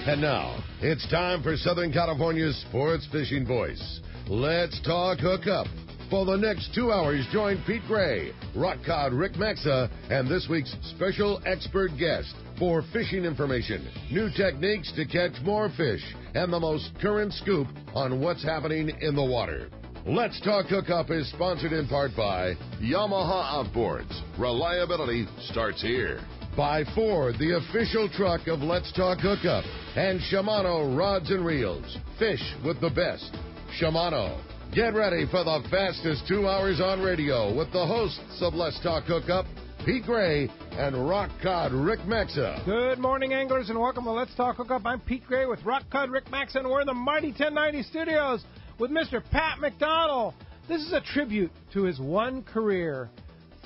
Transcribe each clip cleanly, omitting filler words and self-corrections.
And now, it's time for Southern California's sports fishing voice. Let's talk hookup. For the next 2 hours, join Pete Gray, rock cod Rick Maxa, and this week's special expert guest for fishing information, new techniques to catch more fish, and the most current scoop on what's happening in the water. Let's Talk Hookup is sponsored in part by Yamaha Outboards. Reliability starts here. By Ford, the official truck of Let's Talk Hookup. And Shimano Rods and Reels. Fish with the best. Shimano. Get ready for the fastest 2 hours on radio with the hosts of Let's Talk Hookup, Pete Gray and Rock Cod Rick Maxa. Good morning, anglers, and welcome to Let's Talk Hookup. I'm Pete Gray with Rock Cod Rick Maxa, and we're in the mighty 1090 studios with Mr. Pat McDonell. This is a tribute to his one career.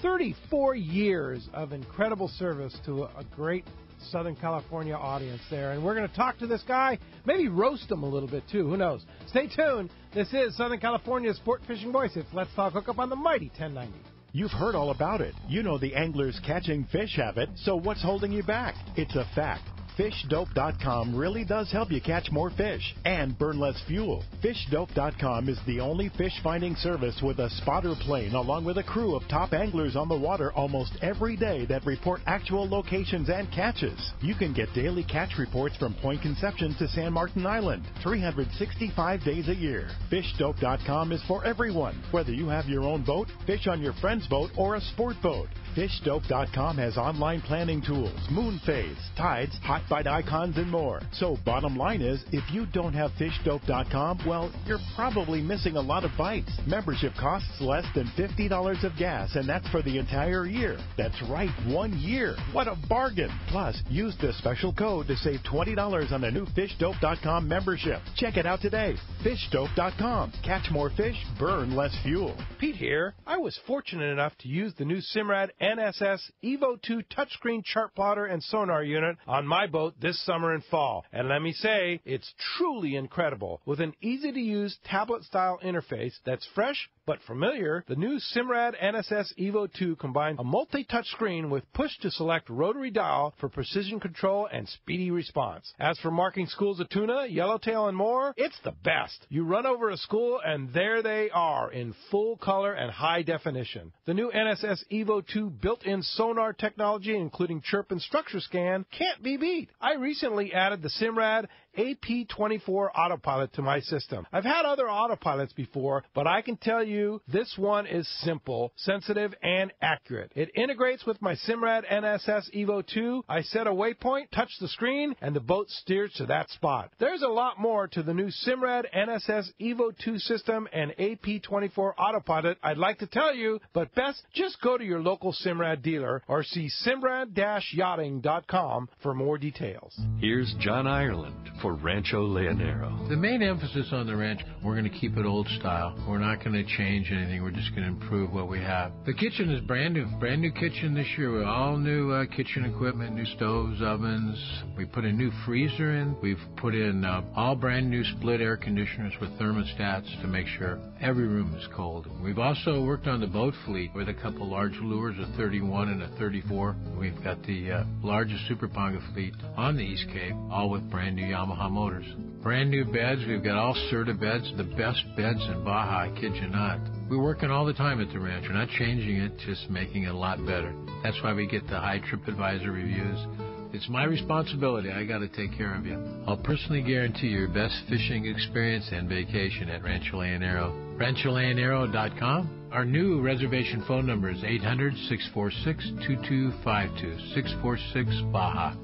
34 years of incredible service to a great Southern California audience there. And we're going to talk to this guy, maybe roast him a little bit too. Who knows? Stay tuned. This is Southern California's sport fishing voice. It's Let's Talk Hookup on the mighty 1090. You've heard all about it. You know the anglers catching fish have it, so what's holding you back? It's a fact. FishDope.com really does help you catch more fish and burn less fuel. FishDope.com is the only fish-finding service with a spotter plane along with a crew of top anglers on the water almost every day that report actual locations and catches. You can get daily catch reports from Point Conception to San Martin Island, 365 days a year. FishDope.com is for everyone, whether you have your own boat, fish on your friend's boat, or a sport boat. FishDope.com has online planning tools, moon phase, tides, hot bite icons, and more. So bottom line is, if you don't have FishDope.com, well, you're probably missing a lot of bites. Membership costs less than $50 of gas, and that's for the entire year. That's right, 1 year. What a bargain. Plus, use the special code to save $20 on a new FishDope.com membership. Check it out today. FishDope.com. Catch more fish, burn less fuel. Pete here. I was fortunate enough to use the new Simrad NSS Evo 2 touchscreen chart plotter and sonar unit on my boat this summer and fall. And let me say, it's truly incredible. With an easy-to-use tablet-style interface that's fresh but familiar, the new Simrad NSS Evo 2 combines a multi-touch screen with push-to-select rotary dial for precision control and speedy response. As for marking schools of tuna, yellowtail, and more, it's the best. You run over a school, and there they are in full color and high definition. The new NSS Evo 2 built-in sonar technology, including chirp and structure scan, can't be beat. I recently added the Simrad AP24 autopilot to my system. I've had other autopilots before, but I can tell you this one is simple, sensitive, and accurate. It integrates with my Simrad NSS Evo 2. I set a waypoint, touch the screen, and the boat steers to that spot. There's a lot more to the new Simrad NSS Evo 2 system and AP24 autopilot I'd like to tell you, but best just go to your local Simrad dealer or see simrad-yachting.com for more details. Here's John Ireland for Rancho Leonero. The main emphasis on the ranch, we're going to keep it old style. We're not going to change anything. We're just going to improve what we have. The kitchen is brand new kitchen this year with all new kitchen equipment, new stoves, ovens. We put a new freezer in. We've put in all brand new split air conditioners with thermostats to make sure every room is cold. We've also worked on the boat fleet with a couple large lures, a 31 and a 34. We've got the largest Super Ponga fleet on the East Cape, all with brand new Yamaha motors. Brand new beds. We've got all Serta beds, the best beds in Baja, I kid you not. We're working all the time at the ranch. We're not changing it, just making it a lot better. That's why we get the high TripAdvisor reviews. It's my responsibility. I got to take care of you. I'll personally guarantee your best fishing experience and vacation at Rancho Leonero. RanchoLeonero.com. Our new reservation phone number is 800-646-2252, 646-BAJA.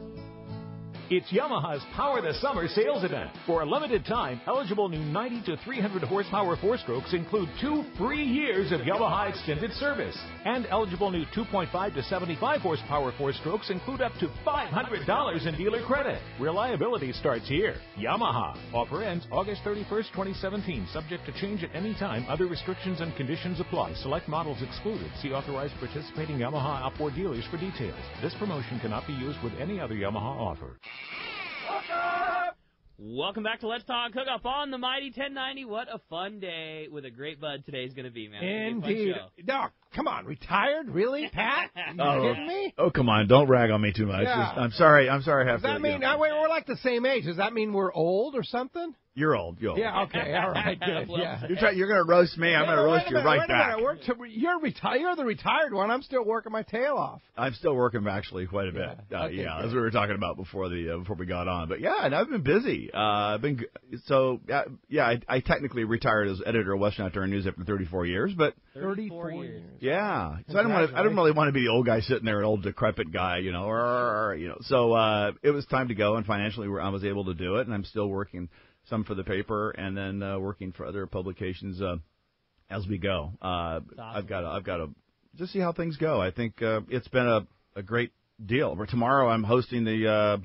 It's Yamaha's Power the Summer sales event. For a limited time, eligible new 90 to 300 horsepower four-strokes include 2 free years of Yamaha extended service. And eligible new 2.5 to 75 horsepower four-strokes include up to $500 in dealer credit. Reliability starts here. Yamaha. Offer ends August 31st, 2017. Subject to change at any time. Other restrictions and conditions apply. Select models excluded. See authorized participating Yamaha outboard dealers for details. This promotion cannot be used with any other Yamaha offer. Welcome back to Let's Talk Hookup on the mighty 1090. What a fun day with a great bud today's going to be, man. Indeed. Doc, Come on, retired? Really, Pat? Are you kidding me? Oh, come on. Don't rag on me too much. Yeah. I'm sorry. I have Does to. that mean we're like the same age? Does that mean we're old or something? You're old. Yeah, okay. All right, good. Yeah. You're going to roast me. I'm going to roast you right back. You're the retired one. I'm still working my tail off. I'm still working actually quite a bit. As we were talking about before we got on. But yeah, and I've been busy. I technically retired as editor of Western Outdoor News after 34 years, but 34 years. Yeah. So I don't really want to be the old guy sitting there, an old decrepit guy, So it was time to go, and financially I was able to do it, and I'm still working some for the paper, and then working for other publications as we go. Awesome. I've got to just see how things go. I think it's been a great deal. Tomorrow I'm hosting the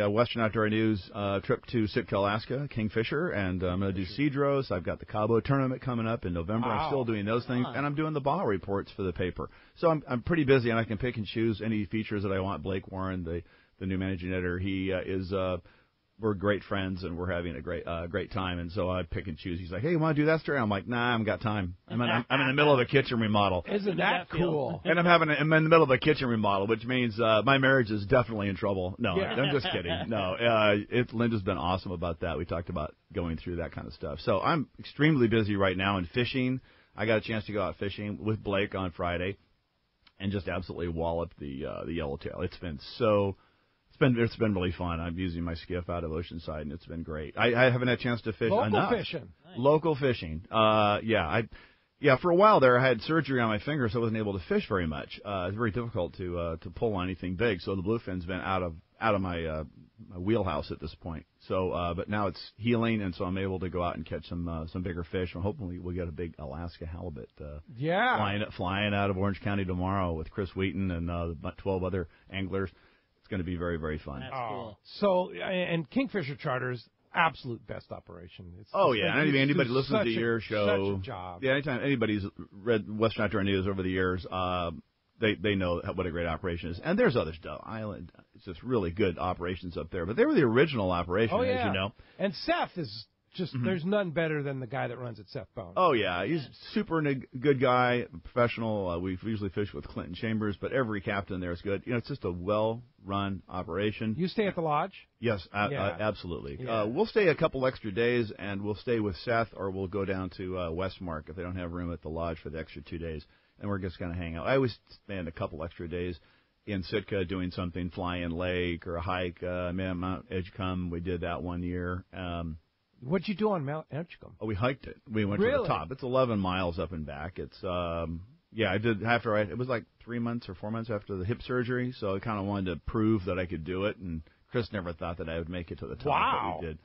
Western Outdoor News trip to Sitka, Alaska, Kingfisher, and I'm going to do Cedros. I've got the Cabo tournament coming up in November. Wow. I'm still doing those things, and I'm doing the Baja reports for the paper. So I'm pretty busy, and I can pick and choose any features that I want. Blake Warren, the new managing editor, he is. We're great friends, and we're having a great time. And so I pick and choose. He's like, "Hey, you want to do that story?" I'm like, "Nah, I haven't got time. I'm in the middle of a kitchen remodel." Isn't that cool? And I'm in the middle of a kitchen remodel, which means my marriage is definitely in trouble. No, yeah. I'm just kidding. No, Linda's been awesome about that. We talked about going through that kind of stuff. So I'm extremely busy right now in fishing. I got a chance to go out fishing with Blake on Friday, and just absolutely wallop the yellowtail. It's been really fun. I'm using my skiff out of Oceanside, and it's been great. I haven't had a chance to fish enough. Local fishing. For a while there, I had surgery on my finger, so I wasn't able to fish very much. It's very difficult to pull on anything big. So the bluefin's been out of my wheelhouse at this point. So, but now it's healing, and so I'm able to go out and catch some bigger fish. And hopefully we'll get a big Alaska halibut. Flying out of Orange County tomorrow with Chris Wheaton and 12 other anglers. It's going to be very, very fun. That's cool. So, and Kingfisher Charters, absolute best operation. Anybody listens to your show. Such a job. Yeah, anytime anybody's read Western Outdoor News over the years, they know what a great operation is. And there's others, Doe Island. It's just really good operations up there. But they were the original operation, as you know. And Seth is just, there's none better than the guy that runs it, Seth Bone. Oh, yeah. He's super good guy, professional. We've usually fished with Clinton Chambers, but every captain there is good. It's just a well-run operation. You stay at the lodge? Yes, absolutely. Yeah. We'll stay a couple extra days, and we'll stay with Seth, or we'll go down to Westmark if they don't have room at the lodge for the extra 2 days, and we're just going to hang out. I always spend a couple extra days in Sitka doing something, fly-in lake or a hike. Mount Edgecombe, we did that one year. What'd you do on Mount Edgecombe? Oh, we hiked it. We went to the top. It's 11 miles up and back. It's I did it was like 3 months or 4 months after the hip surgery, so I kind of wanted to prove that I could do it, and Chris never thought that I would make it to the top. Wow. But we did.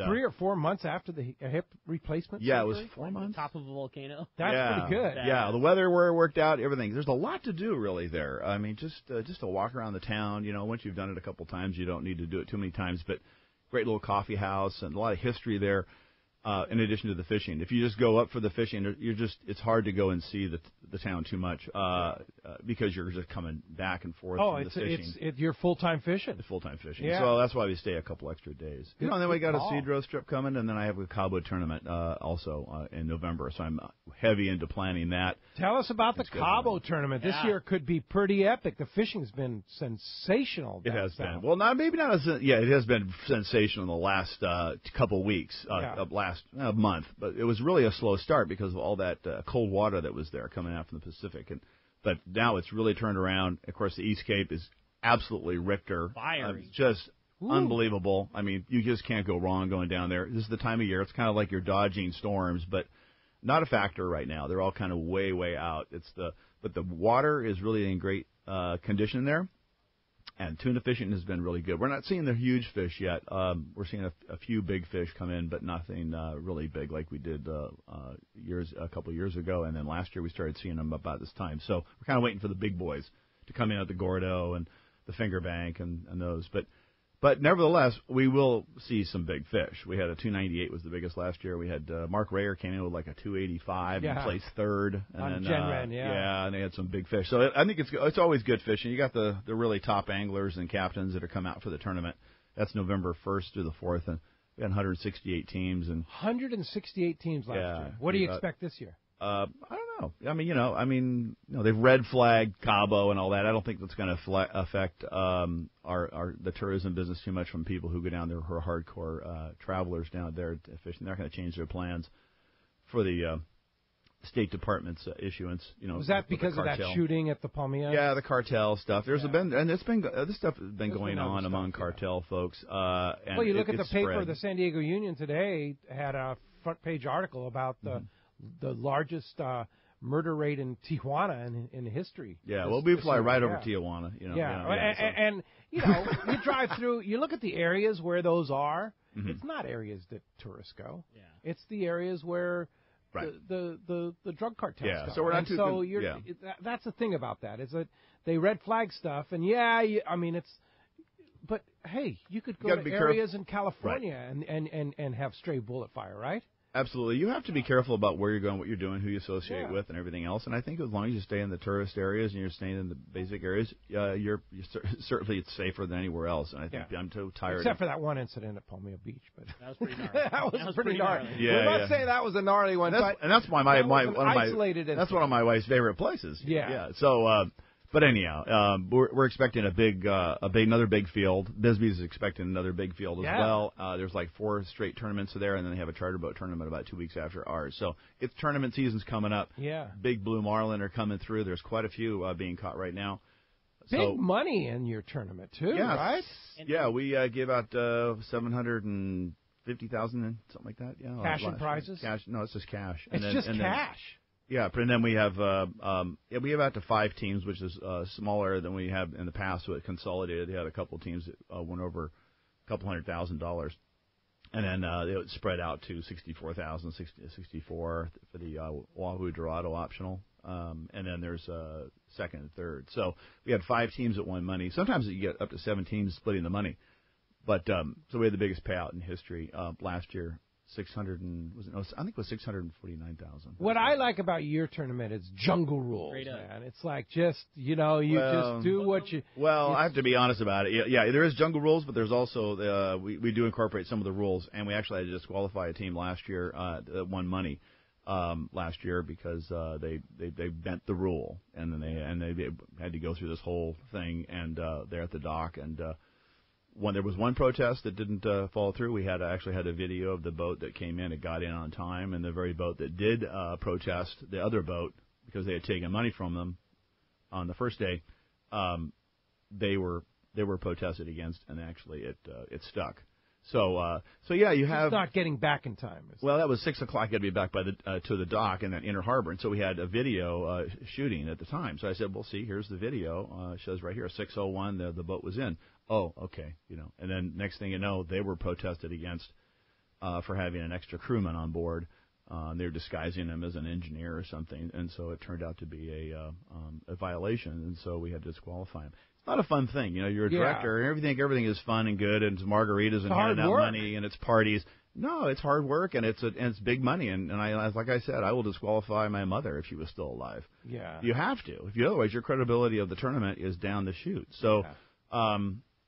3 or 4 months after the hip replacement surgery? Yeah, it was 4 months. Top of a volcano. That's pretty good. Yeah, the weather worked out, everything. There's a lot to do really there. I mean, just to walk around the town. Once you've done it a couple times, you don't need to do it too many times, but great little coffee house and a lot of history there. In addition to the fishing, if you just go up for the fishing, it's hard to go and see the town too much because you're just coming back and forth. Oh, from the fishing. You're full-time fishing. Full-time fishing. Yeah. So that's why we stay a couple extra days. And then we got a Cedros trip coming, and then I have a Cabo tournament also in November. So I'm heavy into planning that. Tell us about the Cabo tournament. This year could be pretty epic. The fishing's been sensational. It has been. Well, it has been sensational in the last couple weeks, last month, but it was really a slow start because of all that cold water that was there coming out from the Pacific. But now it's really turned around. Of course, the East Cape is absolutely Richter. Fiery. Just unbelievable. I mean, you just can't go wrong going down there. This is the time of year. It's kind of like you're dodging storms, but not a factor right now. They're all kind of way, way out. But the water is really in great condition there. And tuna fishing has been really good. We're not seeing the huge fish yet. We're seeing a few big fish come in, but nothing really big like we did a couple of years ago. And then last year we started seeing them about this time. So we're kind of waiting for the big boys to come in at the Gordo and the Fingerbank and those. But nevertheless, we will see some big fish. We had a 298 was the biggest last year. We had Mark Rayer came in with like a 285 and placed third. And on then, Genren, and they had some big fish. So I think it's always good fishing. You got the really top anglers and captains that are come out for the tournament. That's November 1st through the 4th, and we had 168 teams. 168 teams last year. What do you expect this year? I don't know. Oh, they've red flagged Cabo and all that. I don't think that's going to affect the tourism business too much from people who go down there who are hardcore travelers down there fishing. They're not going to change their plans for the State Department's issuance. Was that because of that shooting at the Palmilla? Yeah, the cartel stuff. This stuff has been going on among cartel folks. And you look at the paper. The San Diego Union today had a front page article about the largest murder rate in Tijuana in history. Yeah, we fly right over Tijuana. And you drive through. You look at the areas where those are. Mm-hmm. It's not areas that tourists go. Yeah. It's the areas where the drug cartels go. So we're not too. So that's the thing about that is that they red flag stuff, and it's. But hey, you could go to areas in California and have stray bullet fire, right? Absolutely. You have to be careful about where you're going, what you're doing, who you associate with, and everything else. And I think as long as you stay in the tourist areas and you're staying in the basic areas, certainly it's safer than anywhere else. And I think I'm too tired. Except for that one incident at Palmilla Beach, but that was pretty gnarly. that was pretty gnarly. Yeah, we must say that was a gnarly one. And that's why that's one of my wife's favorite places. Yeah. So. But anyhow, we're expecting another big field. Bisbee's is expecting another big field as well. There's like 4 straight tournaments there, and then they have a charter boat tournament about 2 weeks after ours. So it's tournament season's coming up. Yeah. Big blue marlin are coming through. There's quite a few being caught right now. Big money in your tournament too, right? Yeah, we give out $750,000 and something like that. Yeah. Cash and prizes? Cash? No, it's just cash. It's just cash. Yeah, and then we have we have out to 5 teams, which is smaller than we have in the past. So it consolidated. They had a couple teams that went over a couple $100,000, and then it spread out to 64,000, 64 for the Wahoo Dorado optional, and then there's second and third. So we had 5 teams that won money. Sometimes you get up to 7 teams splitting the money, but so we had the biggest payout in history last year. I think it was 649,000. What I like about your tournament is jungle rules, man. It's like just just do what you. Well, I have to be honest about it. Yeah, there is jungle rules, but there's also we do incorporate some of the rules, and we actually had to disqualify a team last year that won money last year because they bent the rule, and then they had to go through this whole thing, and they're at the dock and. When there was one protest that didn't follow through, we actually had a video of the boat that came in and got in on time, and the very boat that did protest, the other boat, because they had taken money from them on the first day, they were protested against, and actually it stuck. So you have. It's not getting back in time. Well, that was 6 o'clock. You had to be back by to the dock in that inner harbor, and so we had a video shooting at the time. So I said, "Well, see, here's the video. It shows right here, 6:01. The boat was in." Oh, okay, And then next thing you know, they were protested against for having an extra crewman on board. They were disguising him as an engineer or something, and so it turned out to be a violation, and so we had to disqualify him. Not a fun thing, you're a director, and everything is fun and good, and it's margaritas and handing out money, and it's parties. No, it's hard work, and it's big money, and like I said, I will disqualify my mother if she was still alive. Yeah, you have to. Otherwise, your credibility of the tournament is down the chute. So,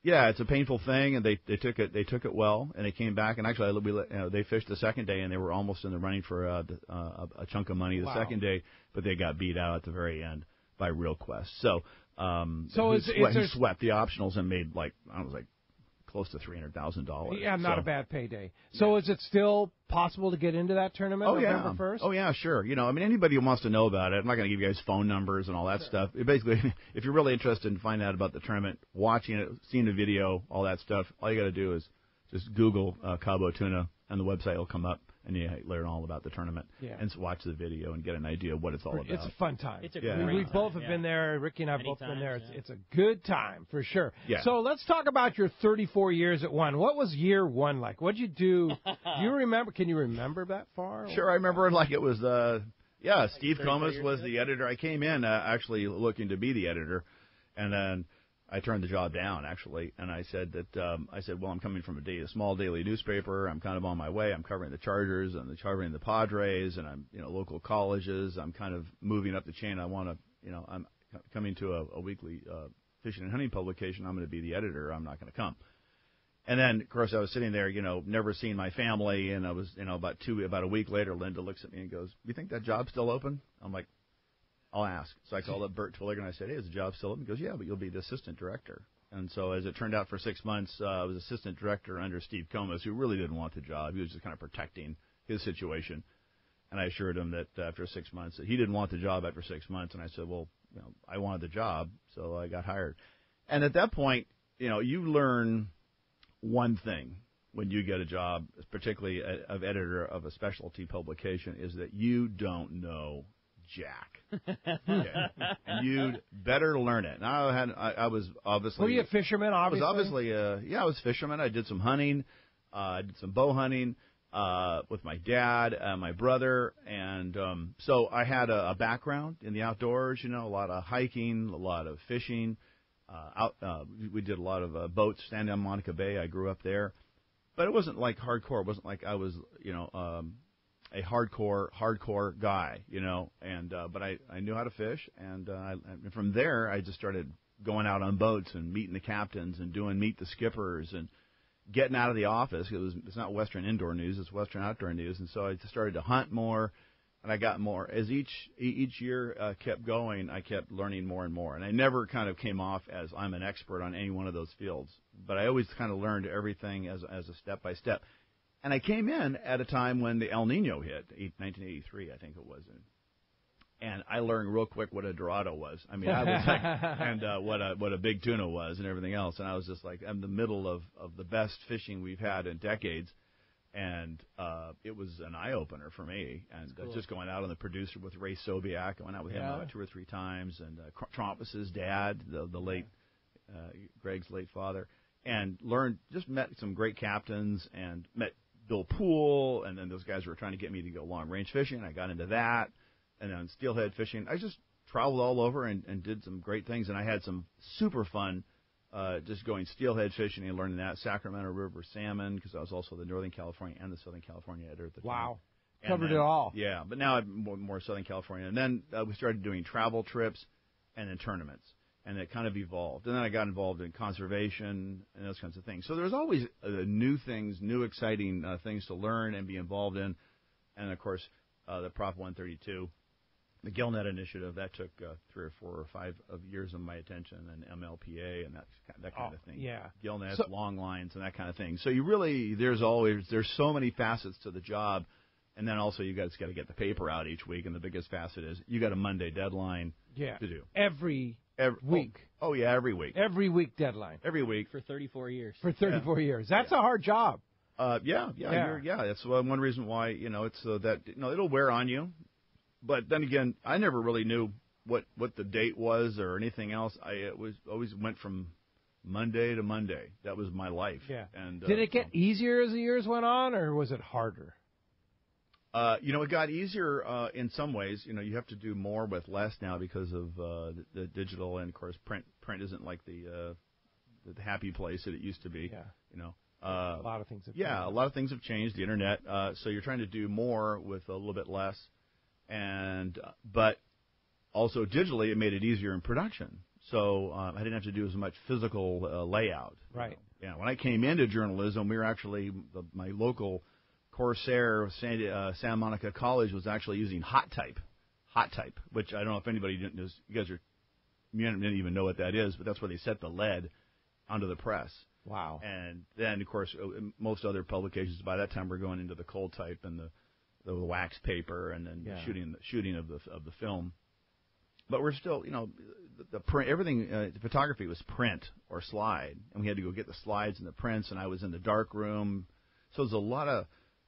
it's a painful thing, and they took it well, and they came back, and actually, they fished the second day, and they were almost in the running for a chunk of money the second day, but they got beat out at the very end by Real Quest. So. He swept the optionals and made close to $300,000. Yeah, not a bad payday. So is it still possible to get into that tournament November 1st? Oh, yeah, sure. Anybody who wants to know about it, I'm not going to give you guys phone numbers and all that stuff. Basically, if you're really interested in finding out about the tournament, watching it, seeing the video, all that stuff, all you got to do is just Google Cabo Tuna, and the website will come up. And you learn all about the tournament and watch the video and get an idea of what it's all about. It's a fun time. It's a great time. We both have been there. Ricky and I have both been there. It's a good time for sure. Yeah. So let's talk about your 34 years at one. What was year one like? What'd you do? Do you remember? Can you remember that far? Sure, I remember like it was Steve Comas was the editor. I came in actually looking to be the editor, and then I turned the job down, actually, and I said, well, I'm coming from a small daily newspaper. I'm kind of on my way. I'm covering the Chargers and covering the Padres, and I'm, local colleges. I'm kind of moving up the chain. I'm coming to a weekly fishing and hunting publication. I'm going to be the editor. I'm not going to come. And then, of course, I was sitting there, never seeing my family, and I was, about a week later, Linda looks at me and goes, "You think that job's still open?" I'm like, I'll ask. So I called up Bert Twilliger and I said, hey, is the job still open? He goes, yeah, but you'll be the assistant director. And so as it turned out, for 6 months, I was assistant director under Steve Comas, who really didn't want the job. He was just kind of protecting his situation. And I assured him that after 6 months, that he didn't want the job after 6 months. And I said, well, I wanted the job, so I got hired. And at that point, you learn one thing when you get a job, particularly of editor of a specialty publication, is that you don't know jack. Okay. And you'd better learn it. Now I was obviously. Were you a fisherman? Obviously. I was obviously. I was a fisherman. I did some hunting. I did some bow hunting with my dad, my brother, and so I had a background in the outdoors. A lot of hiking, a lot of fishing. We did a lot of boats standing on Monica Bay. I grew up there, but it wasn't like hardcore. It wasn't like I was, a hardcore guy, And but I knew how to fish, and from there I just started going out on boats and meeting the captains and doing meet the skippers and getting out of the office. It's not Western indoor news; it's Western outdoor news, and so I just started to hunt more. And I got more. As each year kept going, I kept learning more and more. And I never kind of came off as I'm an expert on any one of those fields. But I always kind of learned everything as a step-by-step. And I came in at a time when the El Nino hit, 1983, I think it was. And I learned real quick what a Dorado was. I mean, I was like, and what a big tuna was and everything else. And I was just like, I'm in the middle of the best fishing we've had in decades. And it was an eye-opener for me. And cool. Just going out on the producer with Ray Sobiak. I went out with him about 2 or 3 times. And Trompus's dad, the late Greg's late father. And met some great captains and met Bill Poole. And then those guys were trying to get me to go long-range fishing. I got into that. And then steelhead fishing. I just traveled all over and did some great things. And I had some super fun just going steelhead fishing and learning that, Sacramento River salmon, because I was also the Northern California and the Southern California editor at the time. Wow. Covered it all. Yeah, but now I'm more Southern California. And then we started doing travel trips and then tournaments, and it kind of evolved. And then I got involved in conservation and those kinds of things. So there's always new things, new exciting things to learn and be involved in. And, of course, the Prop 132. The GillNet initiative, that took 3 or 4 or 5 of years of my attention, and MLPA and that kind of thing. Yeah. GillNet, long lines, and that kind of thing. So there's so many facets to the job, and then also you guys got to get the paper out each week, and the biggest facet is you got a Monday deadline to do. Every week. Oh, yeah, every week. Every week deadline. Every week. For 34 years. For 34 years. That's a hard job. Yeah. That's one reason why, it's that, it'll wear on you. But then again, I never really knew what the date was or anything else. I always went from Monday to Monday. That was my life. Yeah. And did it get easier as the years went on, or was it harder? It got easier in some ways. You have to do more with less now because of the digital, and of course, print isn't like the happy place that it used to be. Yeah. A lot of things have changed. Yeah, a lot of things have changed. The internet. So you're trying to do more with a little bit less. But also digitally, it made it easier in production. So I didn't have to do as much physical layout. Right. Yeah. When I came into journalism, we were actually my local Corsair Santa Monica College was actually using hot type, which I don't know if anybody knows. You didn't even know what that is, but that's where they set the lead onto the press. Wow. And then, of course, most other publications by that time were going into the cold type and the wax paper, and then shooting of the film. But we're still, the print, everything. The photography was print or slide, and we had to go get the slides and the prints. And I was in the dark room, so there's a lot of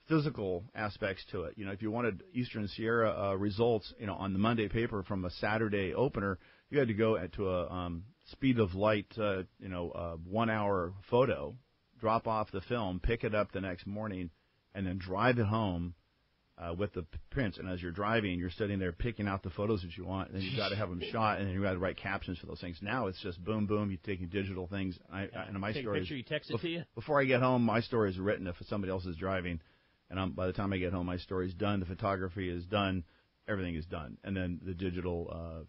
physical aspects to it. If you wanted Eastern Sierra results, on the Monday paper from a Saturday opener, you had to go to a speed of light, 1 hour photo, drop off the film, pick it up the next morning, and then drive it home. With the prints, and as you're driving, you're sitting there picking out the photos that you want, and then you've got to have them shot, and then you've got to write captions for those things. Now it's just boom, boom, you're taking digital things. And my story. Take a picture, you text it to you. Before I get home, my story is written if somebody else is driving, and by the time I get home, my story is done, the photography is done, everything is done, and then the digital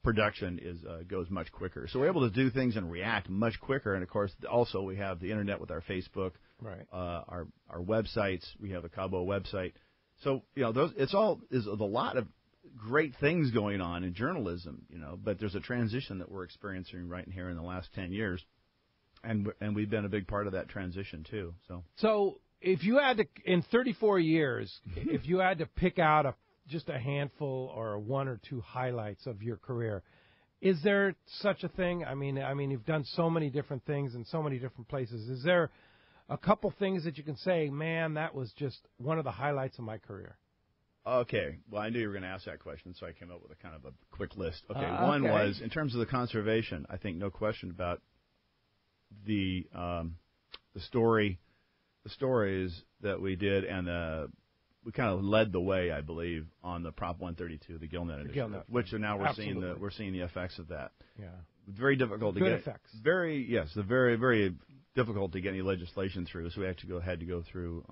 production goes much quicker. So we're able to do things and react much quicker, and of course, also we have the internet with our Facebook. Right. Our websites. We have a Cabo website. So it's all is a lot of great things going on in journalism, but there's a transition that we're experiencing right here in the last 10 years, and we've been a big part of that transition too. So if you had to, in 34 years, if you had to pick out just a handful or one or two highlights of your career, is there such a thing? I mean, you've done so many different things in so many different places. Is there a couple things that you can say, man, that was just one of the highlights of my career? Okay. Well, I knew you were going to ask that question, so I came up with a kind of a quick list. Okay. One was, in terms of the conservation, I think no question about the stories that we did, and we kind of led the way, I believe, on the Prop 132, the Gillnet initiative, which now we're seeing the effects of that. Yeah. Very difficult to get. Good effects. Very, very difficult to get any legislation through. So we had to go through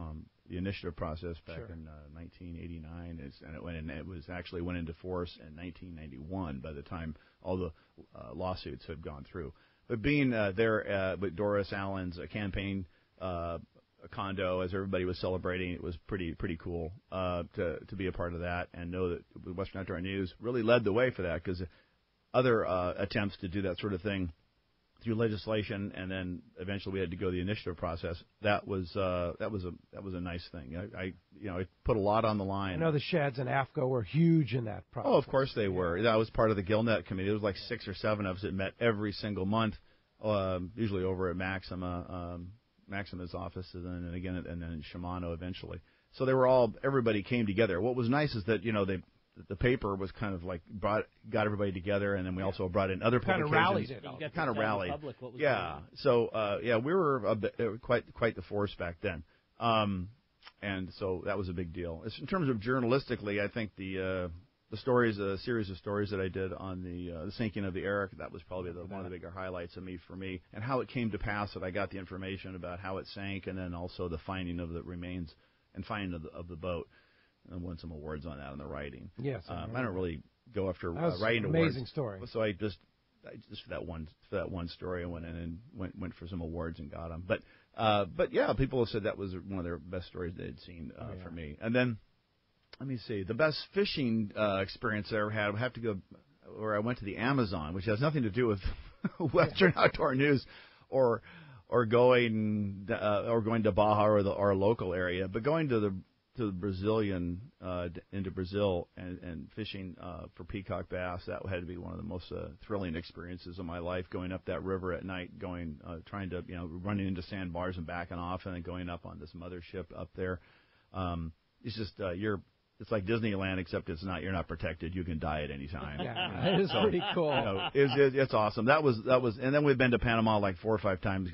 the initiative process back in 1989, and it was actually went into force in 1991 by the time all the lawsuits had gone through. But being there with Doris Allen's campaign condo as everybody was celebrating, it was pretty cool to be a part of that, and know that Western Outdoor News really led the way for that, because other attempts to do that sort of thing through legislation, and then eventually we had to go the initiative process. That was a nice thing. I put a lot on the line. I know the sheds and AFCO were huge in that process. Oh, of course they were. That was part of the Gillnet committee. There was like 6 or 7 of us that met every single month, usually over at Maxima's office, and then again, and then in Shimano eventually. So everybody came together. What was nice is that the paper was kind of like got everybody together, and then we also brought in other publications. Kind of rallied. Yeah. So we were quite the force back then, and so that was a big deal. In terms of journalistically, I think the series of stories that I did on the sinking of the Eric, that was probably one of the bigger highlights for me, and how it came to pass that I got the information about how it sank, and then also the finding of the remains and finding of the boat. And won some awards on that on the writing. Yes, I don't really go after amazing writing awards. Amazing story. So I just for that one story, I went in and went for some awards and got them. But yeah, people have said that was one of their best stories they'd seen for me. And then let me see, the best fishing experience I ever had would have to go where I went to the Amazon, which has nothing to do with Western Outdoor News or going to Baja or our local area, but going to the Brazilian into Brazil and fishing for peacock bass. That had to be one of the most thrilling experiences of my life. Going up that river at night, trying to running into sandbars and backing off, and then going up on this mothership up there. It's just it's like Disneyland, except it's not. You're not protected. You can die at any time. Yeah, it is pretty cool. It's awesome. That was, and then we've been to Panama like 4 or 5 times.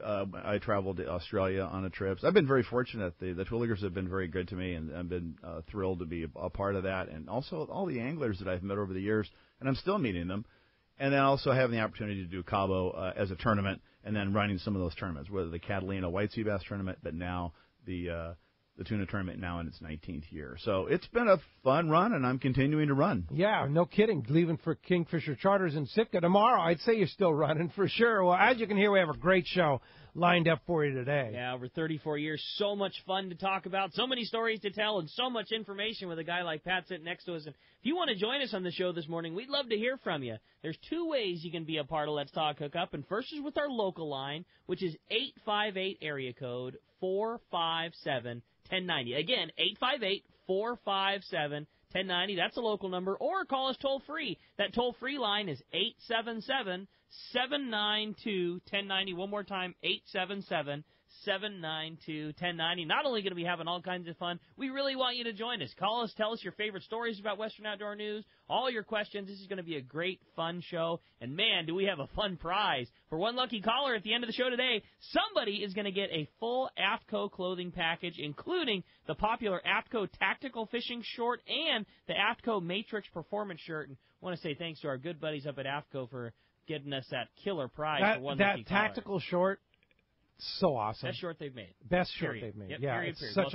I traveled to Australia on a trip. So I've been very fortunate. The Twilligers have been very good to me, and I've been thrilled to be a part of that. And also all the anglers that I've met over the years, and I'm still meeting them. And then also having the opportunity to do Cabo as a tournament, and then running some of those tournaments, whether the Catalina White Sea Bass Tournament, but now the tuna tournament now in its 19th year. So it's been a fun run, and I'm continuing to run. Yeah, no kidding. Leaving for Kingfisher Charters in Sitka tomorrow. I'd say you're still running for sure. Well, as you can hear, we have a great show lined up for you today. Yeah, over 34 years, so much fun to talk about, so many stories to tell, and so much information with a guy like Pat sitting next to us. And if you want to join us on the show this morning, we'd love to hear from you. There's 2 ways you can be a part of Let's Talk Hookup, and first is with our local line, which is 858 area code 457 1090. Again, 858-457-1090. That's a local number. Or call us toll-free. That toll-free line is 877-792-1090. One more time, 877-792-1090. Not only going to be having all kinds of fun, we really want you to join us. Call us, tell us your favorite stories about Western Outdoor News, all your questions. This is going to be a great, fun show. And, man, do we have a fun prize. For one lucky caller at the end of the show today, somebody is going to get a full AFTCO clothing package, including the popular AFTCO Tactical Fishing Short and the AFTCO Matrix Performance Shirt. And I want to say thanks to our good buddies up at AFTCO for getting us that killer prize for one lucky caller. That tactical short, so awesome. Best short they've made. Best short they've made. Yep, yeah, period. Such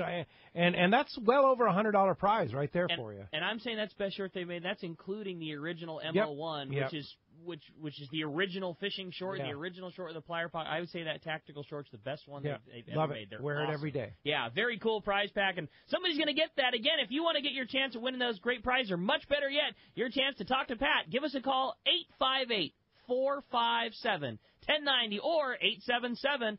and that's well over $100 prize right there for you. And I'm saying that's best short they've made. That's including the original MO1, which is which is the original fishing short, Yeah. the original short with the plier pocket. I would say that tactical short's the best one they've Love ever it. made. They're Wear awesome. it every day. Yeah, very cool prize pack, and somebody's going to get that. Again, if you want to get your chance of winning those great prizes, or much better yet, your chance to talk to Pat, give us a call, 858-457-1090 or 877-792-1090.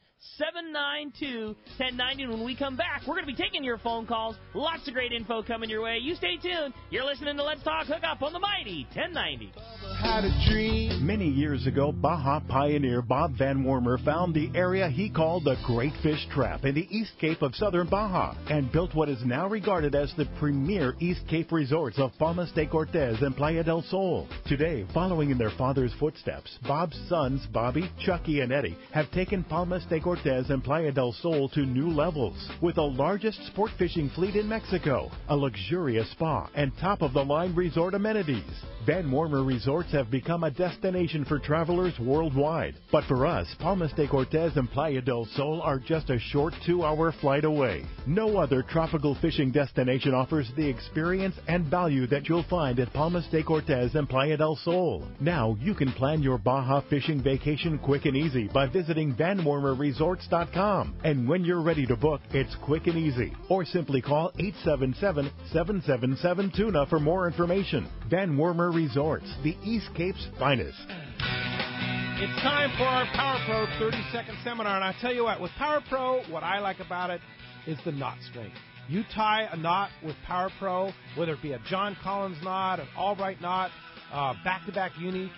When we come back, we're going to be taking your phone calls. Lots of great info coming your way. You stay tuned. You're listening to Let's Talk Hookup on the Mighty 1090. Had a dream. Many years ago, Baja pioneer Bob Van Wormer found the area he called the Great Fish Trap in the East Cape of southern Baja and built what is now regarded as the premier East Cape resorts of Palmas de Cortez and Playa del Sol. Today, following in their father's footsteps, Bob's sons, Bobby, Chucky, and Eddie, have taken Palmas de Cortez and Playa del Sol to new levels with the largest sport fishing fleet in Mexico, a luxurious spa, and top-of-the-line resort amenities. Van Wormer Resorts have become a destination for travelers worldwide. But for us, Palmas de Cortez and Playa del Sol are just a short 2-hour flight away. No other tropical fishing destination offers the experience and value that you'll find at Palmas de Cortez and Playa del Sol. Now you can plan your Baja fishing vacation quick and easy by visiting VanWormerResorts.com. And when you're ready to book, it's quick and easy. Or simply call 877-777-TUNA for more information. Van Wormer Resorts, the East Cape's finest. It's time for our Power Pro 30-second seminar, and I tell you what, with Power Pro, what I like about it is the knot strength. You tie a knot with Power Pro, whether it be a John Collins knot, an Albright knot, back-to-back uni,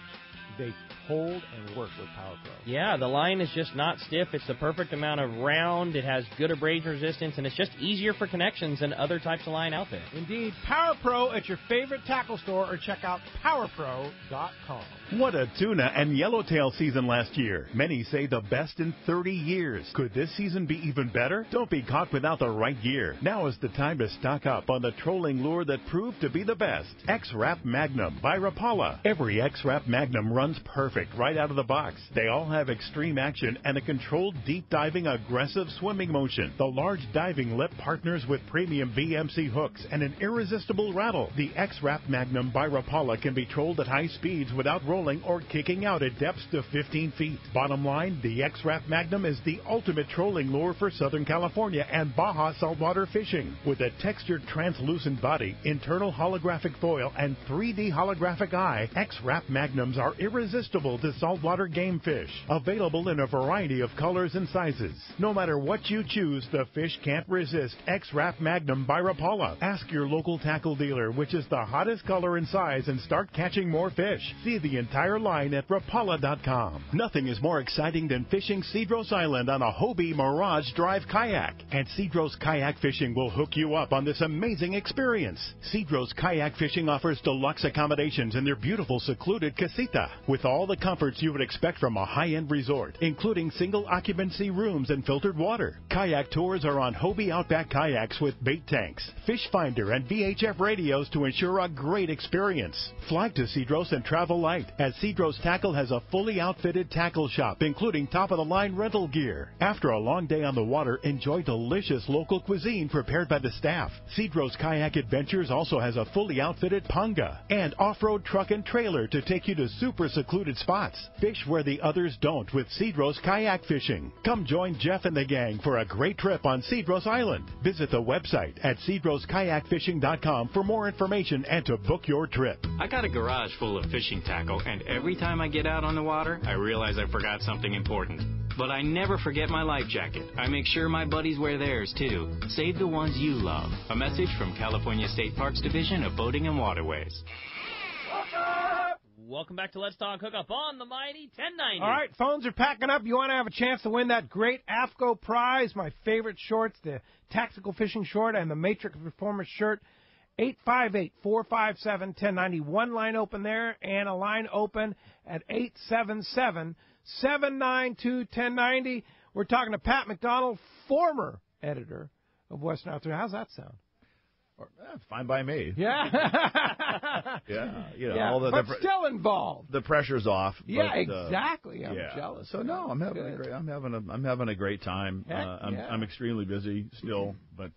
they hold and work with Power Pro. Yeah, the line is just not stiff. It's the perfect amount of round. It has good abrasion resistance, and it's just easier for connections than other types of line out there. Indeed, Power Pro at your favorite tackle store, or check out PowerPro.com. What a tuna and yellowtail season last year. Many say the best in 30 years. Could this season be even better? Don't be caught without the right gear. Now is the time to stock up on the trolling lure that proved to be the best. X-Rap Magnum by Rapala. Every X-Rap Magnum runs perfect right out of the box. They all have extreme action and a controlled deep diving aggressive swimming motion. The large diving lip partners with premium VMC hooks and an irresistible rattle. The X-Rap Magnum by Rapala can be trolled at high speeds without rolling or kicking out at depths to 15 feet. Bottom line, the X-Rap Magnum is the ultimate trolling lure for Southern California and Baja saltwater fishing. With a textured translucent body, internal holographic foil, and 3D holographic eye, X-Rap Magnums are irresistible to saltwater game fish. Available in a variety of colors and sizes. No matter what you choose, the fish can't resist X-Rap Magnum by Rapala. Ask your local tackle dealer which is the hottest color and size and start catching more fish. See the entire line at Rapala.com. Nothing is more exciting than fishing Cedros Island on a Hobie Mirage Drive kayak. And Cedros Kayak Fishing will hook you up on this amazing experience. Cedros Kayak Fishing offers deluxe accommodations in their beautiful secluded casita with all the comforts you would expect from a high-end resort, including single occupancy rooms and filtered water. Kayak tours are on Hobie Outback kayaks with bait tanks, fish finder, and VHF radios to ensure a great experience. Fly to Cedros and travel light, as Cedros Tackle has a fully outfitted tackle shop, including top-of-the-line rental gear. After a long day on the water, enjoy delicious local cuisine prepared by the staff. Cedros Kayak Adventures also has a fully outfitted panga and off-road truck and trailer to take you to super secluded spots. Fish where the others don't with Cedros Kayak Fishing. Come join Jeff and the gang for a great trip on Cedros Island. Visit the website at cedroskayakfishing.com for more information and to book your trip. I got a garage full of fishing tackle, and every time I get out on the water, I realize I forgot something important. But I never forget my life jacket. I make sure my buddies wear theirs, too. Save the ones you love. A message from California State Parks Division of Boating and Waterways. Welcome back to Let's Talk Hookup on the Mighty 1090. All right, phones are packing up. You want to have a chance to win that great AFCO prize, my favorite shorts, the Tactical Fishing Short and the Matrix Performance Shirt. 858-457-1090. One line open there and a line open at 877-792-1090. We're talking to Pat McDonell, former editor of Western Outdoors. How's that sound? Fine by me. Yeah. Yeah. All but still involved. The pressure's off. Yeah, but, exactly. I'm jealous. So no, I'm having a great time. I'm extremely busy still, but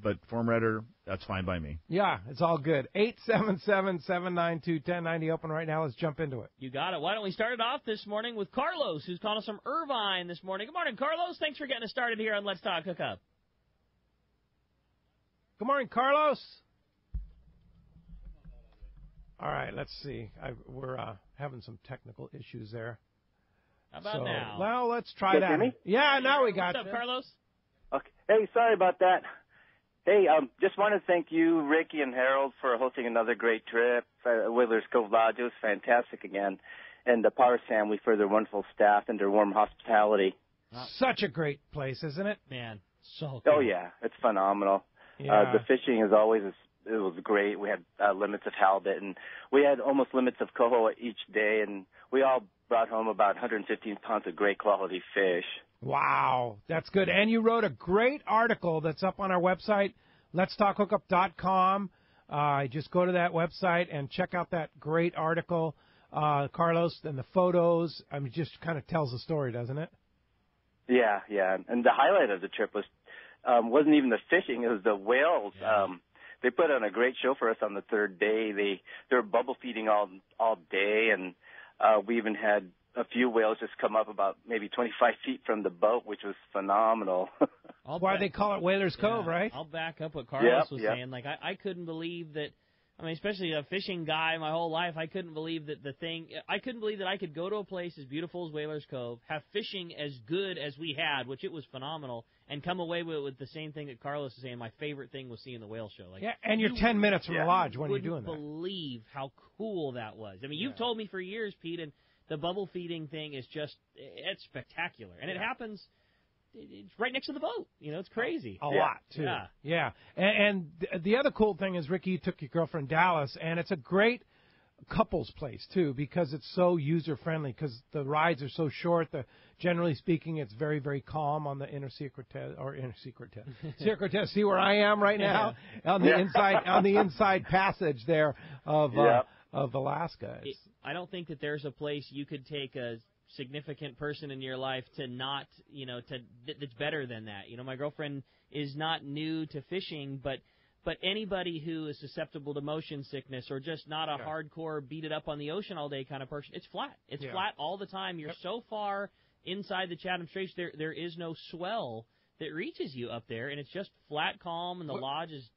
But Form Redder, that's fine by me. Yeah, it's all good. 877-792-1090 open right now. Let's jump into it. You got it. Why don't we start it off this morning with Carlos, who's calling us from Irvine this morning. Good morning, Carlos. Thanks for getting us started here on Let's Talk Hookup. Good morning, Carlos. All right, let's see. We're having some technical issues there. How about now? Well, let's try that. Hear me? Yeah, now we got What's up, Carlos? Okay. Hey, sorry about that. Hey, just want to thank you, Ricky and Harold, for hosting another great trip. Whalers Cove Lodge, it was fantastic again. And the Powers family for their wonderful staff and their warm hospitality. Such a great place, isn't it? Man, so cool. Oh, yeah, it's phenomenal. Yeah. The fishing, as always, it was great. We had limits of halibut, and we had almost limits of coho each day, and we all brought home about 115 pounds of great quality fish. Wow, that's good. And you wrote a great article that's up on our website, letstalkhookup.com. Just go to that website and check out that great article, Carlos, and the photos. I mean, just kind of tells the story, doesn't it? Yeah. And the highlight of the trip wasn't even the fishing; it was the whales. Yeah. They put on a great show for us on the third day. They were bubble feeding all day, and we even had a few whales just come up about maybe 25 feet from the boat, which was phenomenal. Why they call it Whalers Cove, right? I'll back up what Carlos was saying. Like, I couldn't believe that. I mean, especially a fishing guy my whole life, I couldn't believe that I couldn't believe that I could go to a place as beautiful as Whalers Cove, have fishing as good as we had, which it was phenomenal, and come away with the same thing that Carlos is saying. My favorite thing was seeing the whale show. Like, and you're 10 minutes from the lodge when you're doing that. You wouldn't believe how cool that was. I mean, you've told me for years, Pete, and the bubble feeding thing is just, it's spectacular. And it happens, it's right next to the boat. You know, it's crazy. A lot, too. Yeah. And the other cool thing is, Ricky, you took your girlfriend Dallas, and it's a great couples place, too, because it's so user-friendly, because the rides are so short. Generally speaking, it's very, very calm on the Secretes. See where I am right now? On the inside passage there of Alaska. I don't think that there's a place you could take a significant person in your life to not, that's better than that. You know, my girlfriend is not new to fishing, but anybody who is susceptible to motion sickness or just not a hardcore beat it up on the ocean all day kind of person, it's flat. It's flat all the time. You're so far inside the Chatham Straits, there is no swell that reaches you up there, and it's just flat, calm, and the lodge is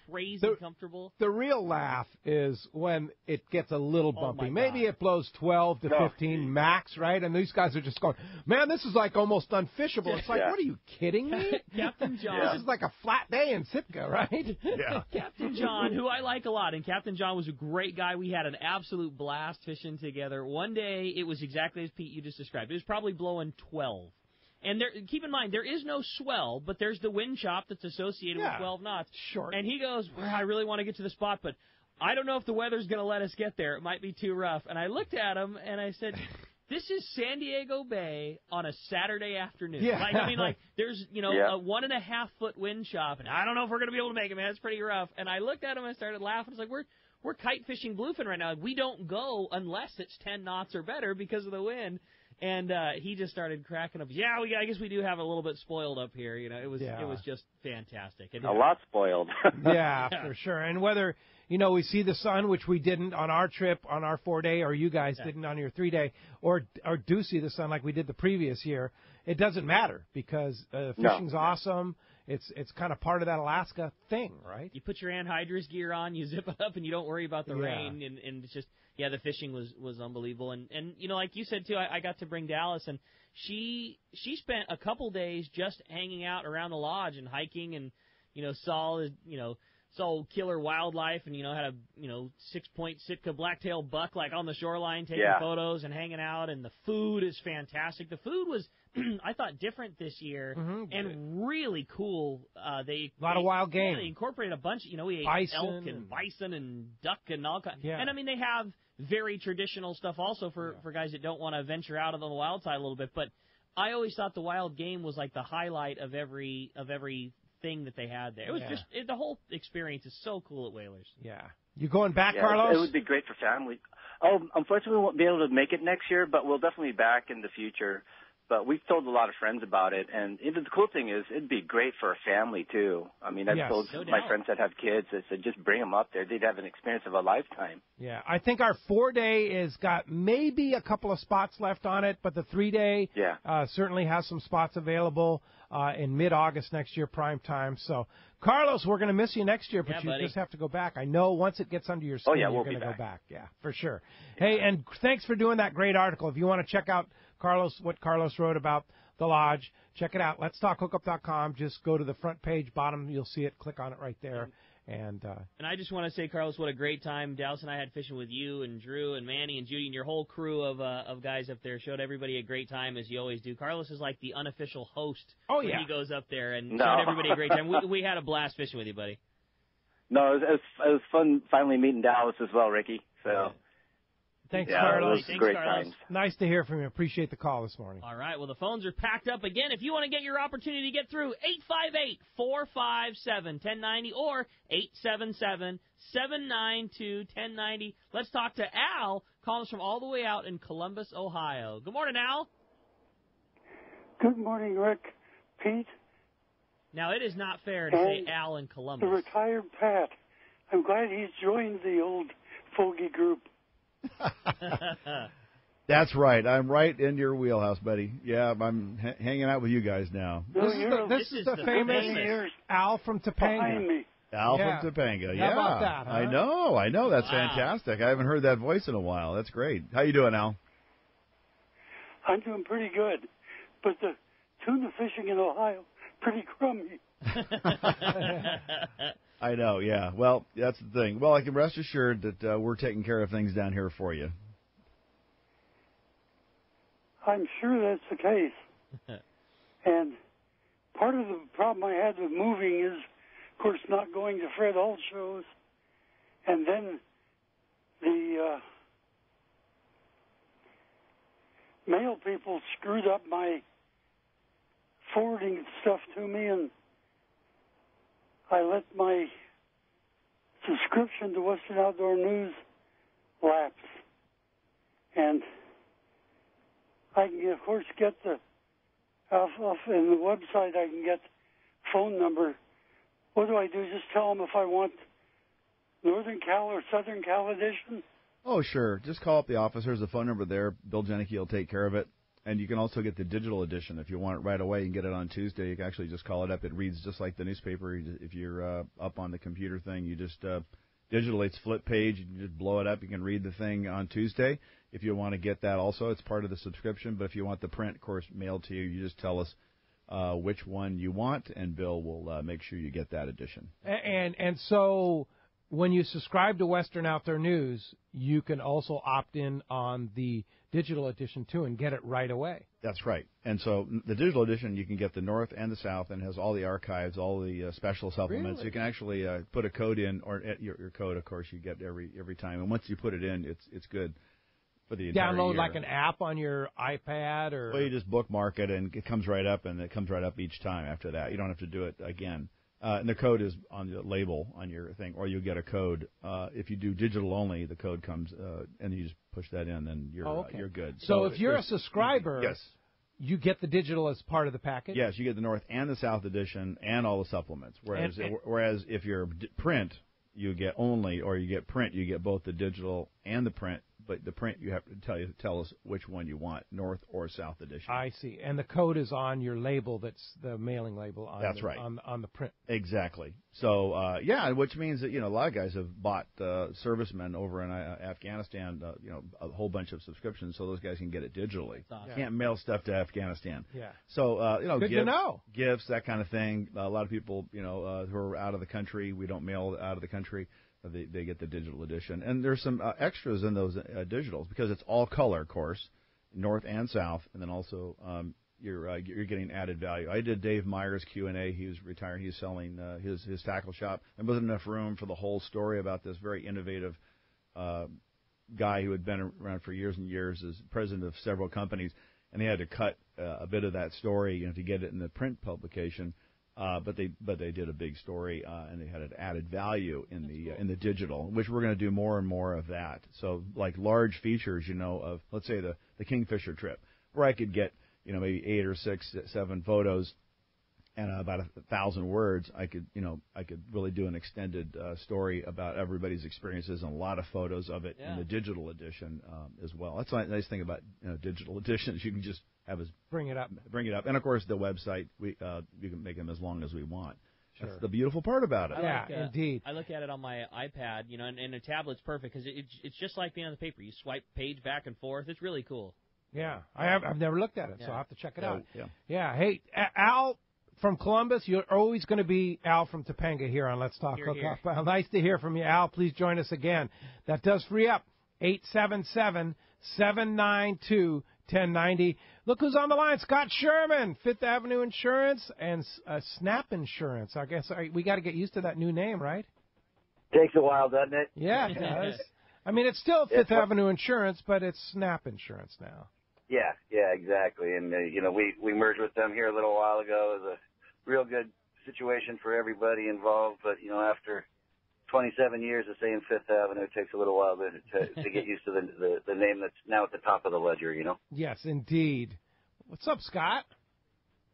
crazy comfortable. The real laugh is when it gets a little bumpy. Maybe it blows 12 to 15 max, right? And these guys are just going, man, this is like almost unfishable. It's like, what are you kidding me? Captain John. This is like a flat day in Sitka, right? Yeah. Captain John, who I like a lot, and Captain John was a great guy. We had an absolute blast fishing together. One day, it was exactly as Pete, you just described. It was probably blowing 12. And keep in mind, there is no swell, but there's the wind chop that's associated with 12 knots. Sure. And he goes, well, I really want to get to the spot, but I don't know if the weather's going to let us get there. It might be too rough. And I looked at him, and I said, this is San Diego Bay on a Saturday afternoon. Yeah. There's, a 1.5-foot wind chop, and I don't know if we're going to be able to make it, man. It's pretty rough. And I looked at him and started laughing. It's like, we're kite fishing bluefin right now. We don't go unless it's 10 knots or better because of the wind. And he just started cracking up. Yeah, I guess we do have a little bit spoiled up here. It was just fantastic. And, a lot spoiled. Yeah, for sure. And whether we see the sun, which we didn't on our trip on our 4-day, or you guys didn't on your 3-day, or do see the sun like we did the previous year, it doesn't matter because fishing's awesome. It's kind of part of that Alaska thing, right? You put your anhydrous gear on, you zip it up, and you don't worry about the rain. And it's just, the fishing was unbelievable. And like you said, too, I got to bring Dallas, and she spent a couple days just hanging out around the lodge and hiking and, saw killer wildlife and, had a, 6-point Sitka blacktail buck, like, on the shoreline taking photos and hanging out. And the food is fantastic. The food was, I thought, different this year and really cool. A lot of wild game. They incorporated a bunch. We ate elk and bison and duck and all kinds. Yeah. And, they have very traditional stuff also for guys that don't want to venture out on the wild side a little bit. But I always thought the wild game was like the highlight of every thing that they had there. It was just the whole experience is so cool at Whalers. Yeah. You going back, Carlos? It would be great for family. Oh, unfortunately, we won't be able to make it next year, but we'll definitely be back in the future. But we've told a lot of friends about it, and even the cool thing is it'd be great for a family, too. I mean, I've told my friends that have kids, I said just bring them up there. They'd have an experience of a lifetime. Yeah, I think our 4-day is got maybe a couple of spots left on it, but the 3-day certainly has some spots available in mid-August next year, prime time. So, Carlos, we're going to miss you next year, but you just have to go back. I know once it gets under your skin, you're going to go back. Yeah, for sure. Yeah. Hey, and thanks for doing that great article. If you want to check out what Carlos wrote about the lodge, check it out. Let'sTalkHookup.com. Just go to the front page, bottom, you'll see it. Click on it right there. And I just want to say, Carlos, what a great time Dallas and I had fishing with you and Drew and Manny and Judy and your whole crew of guys up there. Showed everybody a great time, as you always do. Carlos is like the unofficial host when he goes up there and showed everybody a great time. We had a blast fishing with you, buddy. No, it was fun finally meeting Dallas as well, Ricky. So. Thanks, Carlos. Thanks, Carlos. Times. Nice to hear from you. Appreciate the call this morning. All right. Well, the phones are packed up again. If you want to get your opportunity to get through, 858-457-1090 or 877-792-1090. Let's talk to Al, calling us from all the way out in Columbus, Ohio. Good morning, Al. Good morning, Rick. Pete. Now, it is not fair to say Al in Columbus. The retired Pat. I'm glad he's joined the old fogey group. That's right. I'm right in your wheelhouse, buddy. Yeah, I'm hanging out with you guys now. This is the famous Al from Topanga. Al from Topanga. Yeah. How about that, huh? I know. That's fantastic. I haven't heard that voice in a while. That's great. How you doing, Al? I'm doing pretty good, but the tuna fishing in Ohio pretty crummy. I know, yeah. Well, that's the thing. Well, I can rest assured that we're taking care of things down here for you. I'm sure that's the case. And part of the problem I had with moving is, of course, not going to Fred Holt shows. And then the mail people screwed up my forwarding stuff to me, and I let my subscription to Western Outdoor News lapse. And I can, of course, get off in the website, I can get phone number. What do I do? Just tell them if I want Northern Cal or Southern Cal edition? Oh, sure. Just call up the office. There's a phone number there. Bill Janicki will take care of it. And you can also get the digital edition. If you want it right away, you can get it on Tuesday. You can actually just call it up. It reads just like the newspaper. If you're up on the computer thing, you just digitally, it's flip page. You can just blow it up. You can read the thing on Tuesday. If you want to get that also, it's part of the subscription. But if you want the print, of course, mailed to you, you just tell us which one you want, and Bill will make sure you get that edition. And so when you subscribe to Western Outdoor News, you can also opt in on the digital edition, too, and get it right away. That's right. And so the digital edition, you can get the North and the South, and has all the archives, all the special supplements. Really? You can actually put a code in, or your code, of course, you get every time. And once you put it in, it's good for the entire Download year. like an app on your iPad? Or Well, you just bookmark it, and it comes right up, and it comes right up each time after that. You don't have to do it again. And the code is on the label on your thing, or you get a code. If you do digital only, the code comes, and you just push that in, then you're good. So if you're a subscriber, yes, you get the digital as part of the package? Yes, you get the North and the South edition and all the supplements. Whereas if you're print, you get only, or you get print, you get both the digital and the print. But the print, you have to tell us which one you want, North or South edition. I see. And the code is on your label. That's the mailing label. That's right. On the print. Exactly. So which means that a lot of guys have bought servicemen over in Afghanistan. A whole bunch of subscriptions, so those guys can get it digitally. Awesome. Can't mail stuff to Afghanistan. Yeah. So good to know. Gifts, that kind of thing. A lot of people who are out of the country, we don't mail out of the country. They get the digital edition. And there's some extras in those digitals because it's all color, of course, North and South, and then also you're getting added value. I did Dave Meyer's Q&A. He was retired. He's selling his tackle shop. There wasn't enough room for the whole story about this very innovative guy who had been around for years and years as president of several companies, and they had to cut a bit of that story to get it in the print publication. But they did a big story, and they had an added value in the digital, which we're going to do more and more of that. So like large features, of let's say the Kingfisher trip, where I could get maybe 8 or 6, 7 photos and about 1,000 words. I could really do an extended story about everybody's experiences and a lot of photos of it in the digital edition as well. That's the nice thing about digital editions. You can just have us bring it up, and of course the website you can make them as long as we want. Sure. That's the beautiful part about it. Indeed. I look at it on my iPad, and a tablet's perfect because it's just like being on the paper. You swipe page back and forth. It's really cool. Yeah, I've never looked at it, so I'll have to check it out. Yeah. Hey, Al from Columbus, you're always going to be Al from Topanga here on Let's Talk Hookup. Nice to hear from you, Al. Please join us again. That does free up 877-792-1090. Look who's on the line. Scott Sherman, Fifth Avenue Insurance and Snap Insurance. I guess we got to get used to that new name, right? Takes a while, doesn't it? Yeah, it does. I mean, it's still Fifth Avenue Insurance, but it's Snap Insurance now. Yeah, exactly. And, we merged with them here a little while ago. It was a real good situation for everybody involved. But, after 27 years of saying Fifth Avenue, it takes a little while to get used to the name that's now at the top of the ledger, Yes, indeed. What's up, Scott?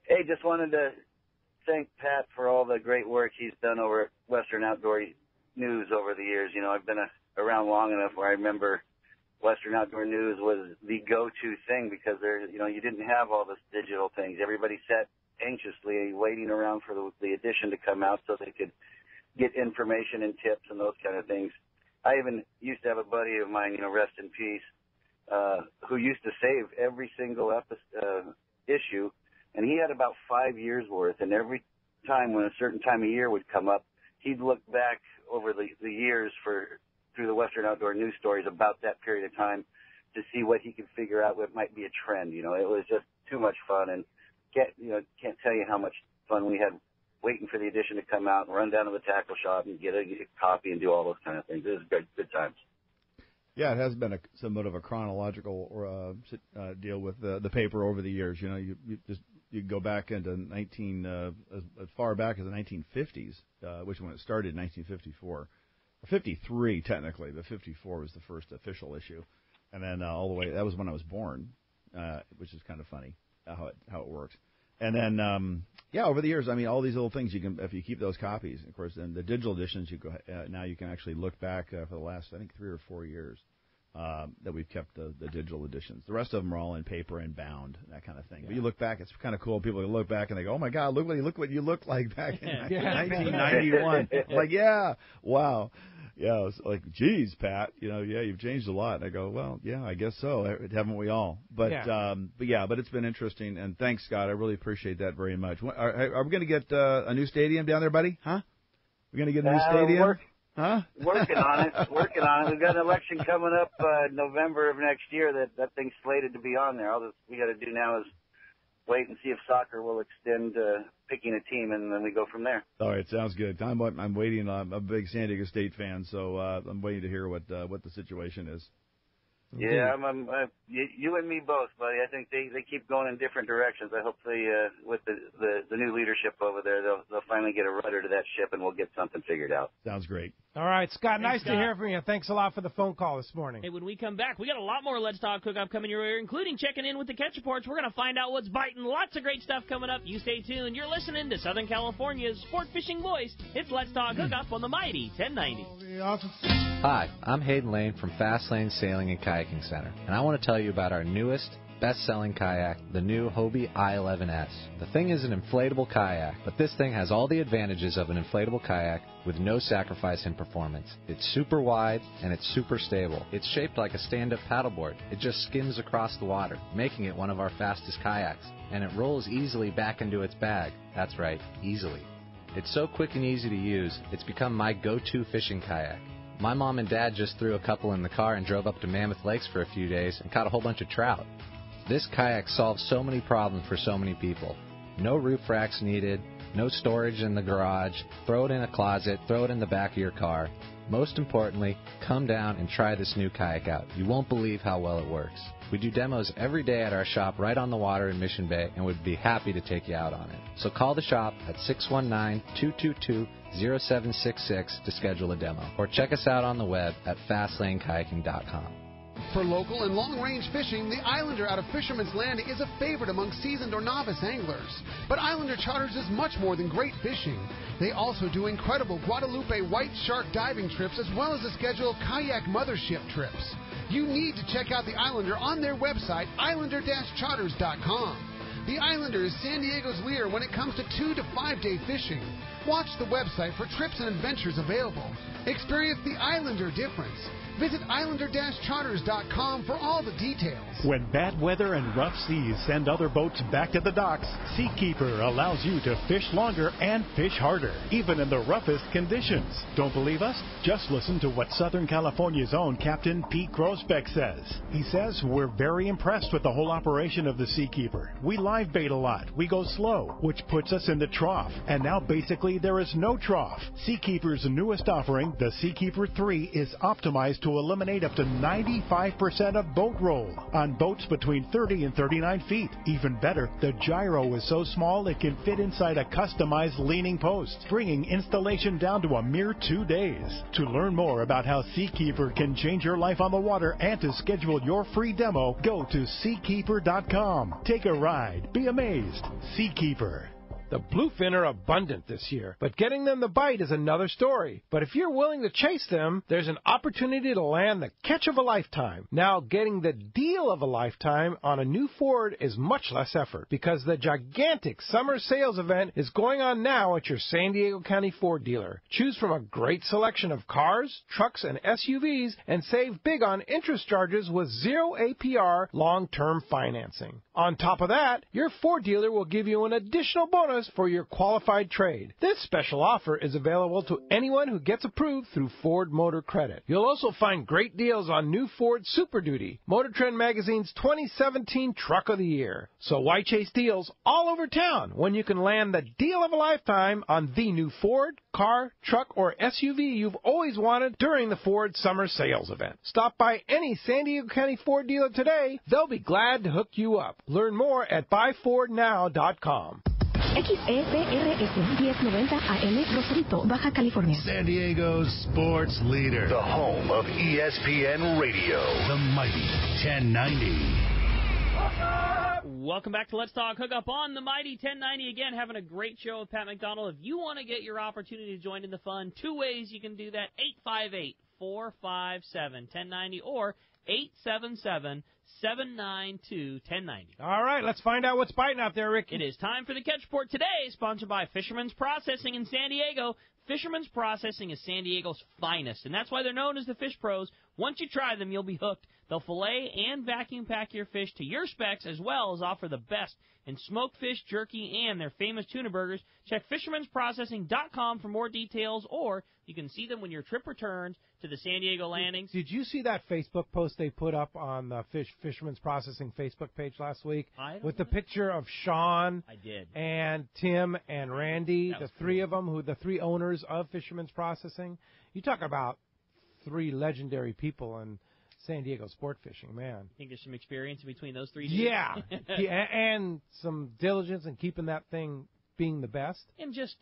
Hey, just wanted to thank Pat for all the great work he's done over at Western Outdoor News over the years. I've been around long enough where I remember Western Outdoor News was the go-to thing because you didn't have all this digital things. Everybody sat anxiously waiting around for the edition to come out so they could get information and tips and those kind of things. I even used to have a buddy of mine, rest in peace, who used to save every single issue, and he had about 5 years worth. And every time when a certain time of year would come up, he'd look back over the years through the Western Outdoor News stories about that period of time to see what he could figure out what might be a trend. It was just too much fun, and can't tell you how much fun we had waiting for the edition to come out and run down to the tackle shop and get a copy and do all those kind of things. It was good times. Yeah, it has been somewhat of a chronological deal with the paper over the years. You go back into as far back as the 1950s, which when it started in 1954. 53 technically, but 54 was the first official issue, and then all the way that was when I was born, which is kind of funny how it works. And then over the years, I mean, all these little things you can, if you keep those copies, of course, then the digital editions now you can actually look back for the last 3 or 4 years that we've kept the digital editions. The rest of them are all in paper and bound, that kind of thing. Yeah. But you look back, it's kind of cool. People look back and they go, "Oh my God, look what you looked like back in 1991." Like, wow. Yeah, it's like, geez, Pat, you've changed a lot. And I go, well, yeah, I guess so. Haven't we all? But it's been interesting. And thanks, Scott. I really appreciate that very much. Are we going to get a new stadium down there, buddy? Huh? We're going to get a new stadium? Working on it. We've got an election coming up November of next year. That thing's slated to be on there. All we got to do now is wait and see if soccer will extend picking a team, and then we go from there. All right, sounds good. I'm waiting. I'm a big San Diego State fan, so I'm waiting to hear what the situation is. Yeah, you and me both, buddy. I think they keep going in different directions. I hope with the new leadership over there, they'll finally get a rudder to that ship, and we'll get something figured out. Sounds great. All right, Scott, nice to hear from you. Thanks a lot for the phone call this morning. Hey, when we come back, we got a lot more Let's Talk Hookup coming your way, including checking in with the catch reports. We're going to find out what's biting. Lots of great stuff coming up. You stay tuned. You're listening to Southern California's sport fishing voice. It's Let's Talk Hookup on the mighty 1090. Hi, I'm Hayden Lane from Fast Lane Sailing and Kayaking Center, and I want to tell you about our newest, best-selling kayak, the new Hobie I-11S. The thing is an inflatable kayak, but this thing has all the advantages of an inflatable kayak with no sacrifice in performance. It's super wide and it's super stable. It's shaped like a stand-up paddleboard. It just skims across the water, making it one of our fastest kayaks. And it rolls easily back into its bag. That's right, easily. It's so quick and easy to use, it's become my go-to fishing kayak. My mom and dad just threw a couple in the car and drove up to Mammoth Lakes for a few days and caught a whole bunch of trout. This kayak solves so many problems for so many people. No roof racks needed, no storage in the garage, throw it in a closet, throw it in the back of your car. Most importantly, come down and try this new kayak out. You won't believe how well it works. We do demos every day at our shop right on the water in Mission Bay and would be happy to take you out on it. So call the shop at 619-222-0766 to schedule a demo. Or check us out on the web at fastlanekayaking.com. For local and long-range fishing, the Islander out of Fisherman's Landing is a favorite among seasoned or novice anglers. But Islander Charters is much more than great fishing. They also do incredible Guadalupe white shark diving trips as well as a schedule of kayak mothership trips. You need to check out the Islander on their website, islander-charters.com. The Islander is San Diego's leader when it comes to 2 to 5 day fishing. Watch the website for trips and adventures available. Experience the Islander difference. Visit islander-charters.com for all the details. When bad weather and rough seas send other boats back to the docks, Seakeeper allows you to fish longer and fish harder, even in the roughest conditions. Don't believe us? Just listen to what Southern California's own Captain Pete Grosbeck says. He says, we're very impressed with the whole operation of the Seakeeper. We live bait a lot. We go slow, which puts us in the trough. And now basically there is no trough. Seakeeper's newest offering, the Seakeeper 3, is optimized to eliminate up to 95% of boat roll on boats between 30 and 39 feet. Even better, the gyro is so small it can fit inside a customized leaning post, bringing installation down to a mere 2 days. To learn more about how Seakeeper can change your life on the water and to schedule your free demo, go to seakeeper.com. Take a ride. Be amazed. Seakeeper. The bluefin are abundant this year, but getting them to bite is another story. But if you're willing to chase them, there's an opportunity to land the catch of a lifetime. Now, getting the deal of a lifetime on a new Ford is much less effort because the gigantic summer sales event is going on now at your San Diego County Ford dealer. Choose from a great selection of cars, trucks, and SUVs and save big on interest charges with 0 APR long-term financing. On top of that, your Ford dealer will give you an additional bonus for your qualified trade. This special offer is available to anyone who gets approved through Ford Motor Credit. You'll also find great deals on new Ford Super Duty, Motor Trend Magazine's 2017 Truck of the Year. So why chase deals all over town when you can land the deal of a lifetime on the new Ford, car, truck, or SUV you've always wanted during the Ford Summer Sales Event? Stop by any San Diego County Ford dealer today. They'll be glad to hook you up. Learn more at buyfordnow.com. XEPRS 1090 AM Rosarito, Baja California. San Diego's sports leader. The home of ESPN Radio. The mighty 1090. Welcome back to Let's Talk Hookup on the mighty 1090. Again, having a great show with Pat McDonell. If you want to get your opportunity to join in the fun, 2 ways you can do that. 858-457-1090 or 877-792-1090. All right, let's find out what's biting out there, Rick. It is time for the Catch Report today, sponsored by Fisherman's Processing in San Diego. Fisherman's Processing is San Diego's finest, and that's why they're known as the Fish Pros. Once you try them, you'll be hooked. They'll fillet and vacuum pack your fish to your specs, as well as offer the best in smoked fish, jerky, and their famous tuna burgers. Check fishermansprocessing.com for more details, or you can see them when your trip returns to the San Diego landings. Did you see that Facebook post they put up on the Fisherman's Processing Facebook page last week? With the picture of Sean I did. and Tim and Randy, the three of them, the three owners of Fisherman's Processing. You talk about 3 legendary people in San Diego sport fishing, man. Think there's some experience between those 3 dudes? Yeah, and some diligence in keeping that thing being the best. And just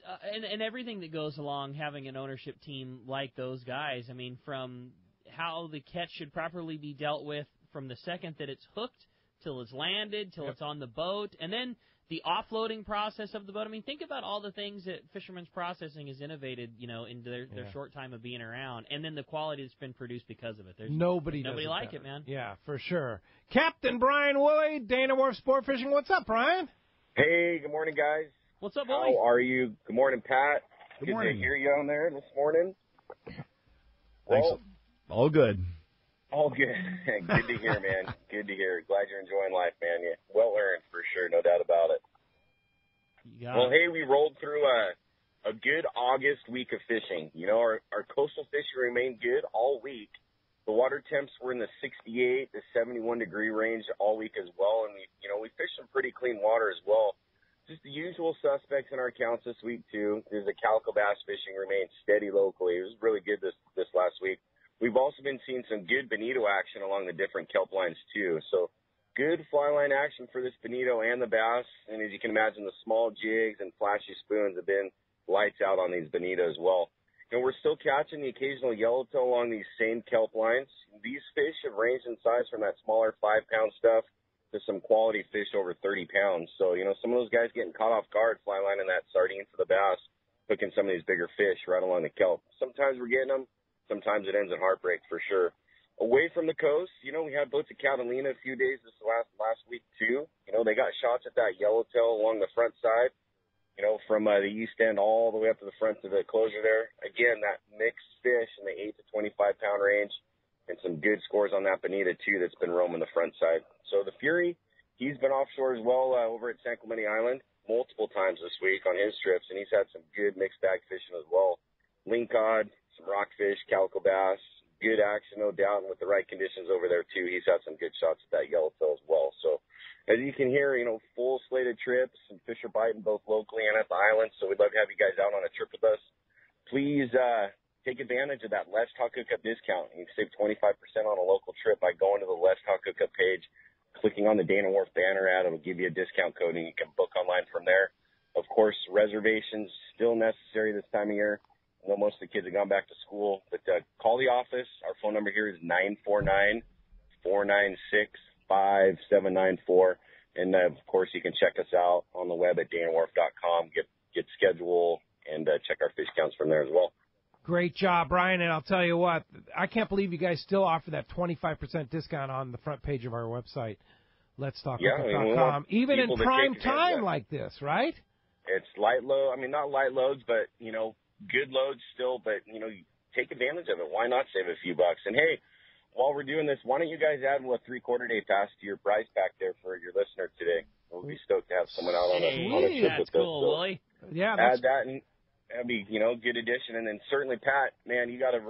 and everything that goes along having an ownership team like those guys. I mean, from how the catch should properly be dealt with from the second that it's hooked till it's landed, till it's on the boat, and then the offloading process of the boat. I mean, think about all the things that Fisherman's Processing has innovated, in their short time of being around, and then the quality that's been produced because of it. There's nobody like better. it, man. Yeah, for sure. Captain Brian Woolley, Dana Wharf Sport Fishing. What's up, Brian? Hey, good morning, guys. What's up, Woolley? How are you? Good morning, Pat. Good morning. To hear you on there this morning. Thanks. Well, all good. All good. Good to hear, man. Good to hear. Glad you're enjoying life, man. Yeah, well earned for sure, no doubt about it. Well, hey, we rolled through a good August week of fishing. Our coastal fishing remained good all week. The water temps were in the 68 to 71 degree range all week as well, and we fished some pretty clean water as well. Just the usual suspects in our accounts this week too. There's the calico bass fishing remained steady locally. It was really good this last week. We've also been seeing some good bonito action along the different kelp lines, too. So good fly line action for this bonito and the bass. And as you can imagine, the small jigs and flashy spoons have been lights out on these bonito as well. And we're still catching the occasional yellowtail along these same kelp lines. These fish have ranged in size from that smaller 5-pound stuff to some quality fish over 30 pounds. So, some of those guys getting caught off guard, fly lining that sardine for the bass, hooking some of these bigger fish right along the kelp. Sometimes we're getting them. Sometimes it ends in heartbreak for sure. Away from the coast, we had boats at Catalina a few days this last week too. They got shots at that yellowtail along the front side, from the east end all the way up to the front of the closure there. Again, that mixed fish in the 8 to 25 pound range, and some good scores on that bonita too that's been roaming the front side. So the Fury, he's been offshore as well over at San Clemente Island multiple times this week on his trips, and he's had some good mixed bag fishing as well. Lingcod, some rockfish, calico bass, good action, no doubt, and with the right conditions over there, too, he's had some good shots at that yellowtail as well. So, as you can hear, full slated trips, and fish are biting both locally and at the island, so we'd love to have you guys out on a trip with us. Please take advantage of that Let's Talk Hookup discount. You can save 25% on a local trip by going to the Let's Talk Hookup page, clicking on the Dana Wharf banner ad. It'll give you a discount code, and you can book online from there. Of course, reservations still necessary this time of year. I know most of the kids have gone back to school, but call the office. Our phone number here is 949-496-5794. And, of course, you can check us out on the web at danawharf.com, get schedule, and check our fish counts from there as well. Great job, Brian. And I'll tell you what, I can't believe you guys still offer that 25% discount on the front page of our website, letstalkhookup.com, even in prime time like this, right? It's light load. Not light loads, but, good loads still, but, take advantage of it. Why not save a few bucks? And, hey, while we're doing this, why don't you guys add a 3/4 day pass to your prize pack there for your listener today? We'll be stoked to have someone out on a trip with us. That's cool, Willie. Yeah, add that, and that'd be, good addition. And then certainly, Pat, man, you got a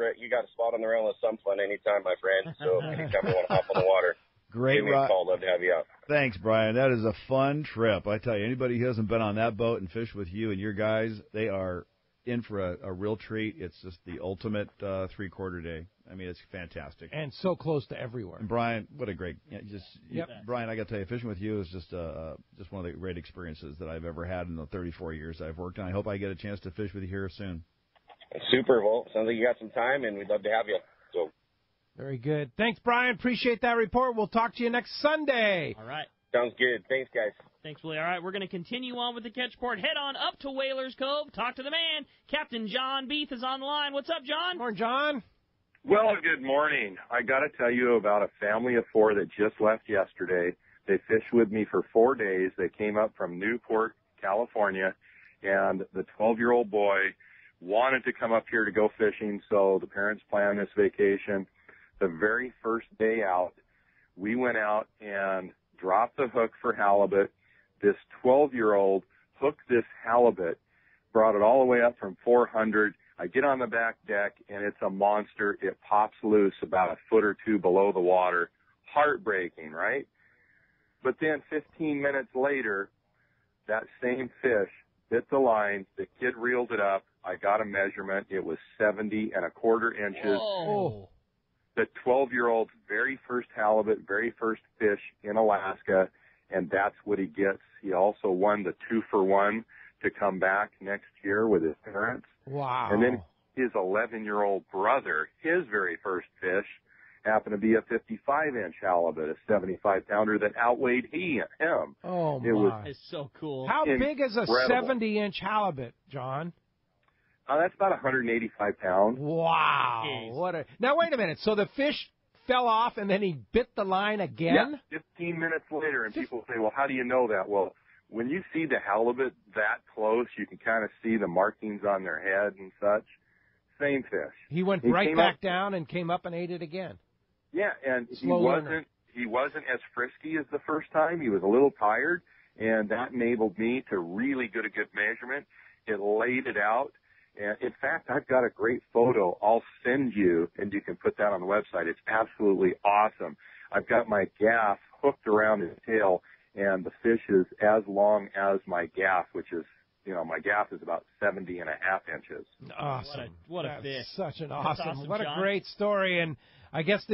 spot on the rail of some fun anytime, my friend. So anytime you want to hop on the water, great give me a call. Love to have you out. Thanks, Brian. That is a fun trip. I tell you, anybody who hasn't been on that boat and fished with you and your guys, they are in for a real treat. It's just the ultimate 3/4 day. It's fantastic. And so close to everywhere. And Brian, what a great, Brian, I got to tell you, fishing with you is just one of the great experiences that I've ever had in the 34 years I've worked. And I hope I get a chance to fish with you here soon. Super. Well, sounds like you got some time, and we'd love to have you. So. Very good. Thanks, Brian. Appreciate that report. We'll talk to you next Sunday. All right. Sounds good. Thanks, guys. Thanks, Willie. All right, we're going to continue on with the catch report. Head on up to Whalers Cove. Talk to the man. Captain John Beath is on the line. What's up, John? Morning, John. Well, good morning. I got to tell you about a family of 4 that just left yesterday. They fished with me for 4 days. They came up from Newport, California, and the 12-year-old boy wanted to come up here to go fishing, so the parents planned this vacation. The very first day out, we went out and dropped the hook for halibut. This 12-year-old hooked this halibut, brought it all the way up from 400. I get on the back deck, and it's a monster. It pops loose about a foot or two below the water. Heartbreaking, right? But then 15 minutes later, that same fish bit the line. The kid reeled it up. I got a measurement. It was 70.25 inches. Whoa. The 12-year-old's very first halibut, very first fish in Alaska, and that's what he gets. He also won the 2-for-1 to come back next year with his parents. Wow. And then his 11-year-old brother, his very first fish, happened to be a 55-inch halibut, a 75-pounder that outweighed him. Oh, my. It was It's so cool. How big is a incredible. 70-inch halibut, John? That's about 185 pounds. Wow. Jeez. Now, wait a minute. So the fish fell off, and then he bit the line again? Yeah, 15 minutes later, and people say, well, how do you know that? Well, when you see the halibut that close, you can kind of see the markings on their head and such. Same fish. He went right back down and came up and ate it again. Yeah, and Slow learner. he wasn't as frisky as the first time. He was a little tired, and that enabled me to really get a good measurement. It laid it out. And in fact, I've got a great photo I'll send you, and you can put that on the website. It's absolutely awesome. I've got my gaff hooked around his tail, and the fish is as long as my gaff, which is my gaff is about 70.5 inches. Awesome. What a fish. Such an That's awesome, what John. a great story. And I guess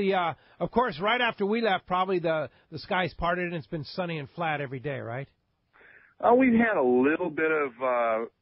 of course, right after we left, probably the skies parted and it's been sunny and flat every day, right? We've had a little bit of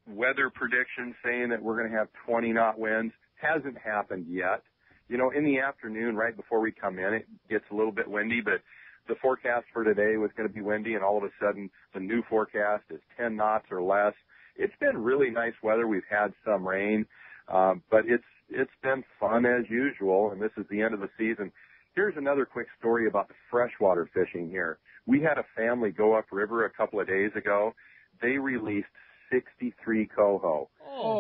weather prediction saying that we're going to have 20-knot winds. Hasn't happened yet. In the afternoon, right before we come in, it gets a little bit windy, but the forecast for today was going to be windy, and all of a sudden the new forecast is 10 knots or less. It's been really nice weather. We've had some rain, but it's been fun as usual, and this is the end of the season. Here's another quick story about the freshwater fishing here. We had a family go upriver a couple of days ago. They released 63 coho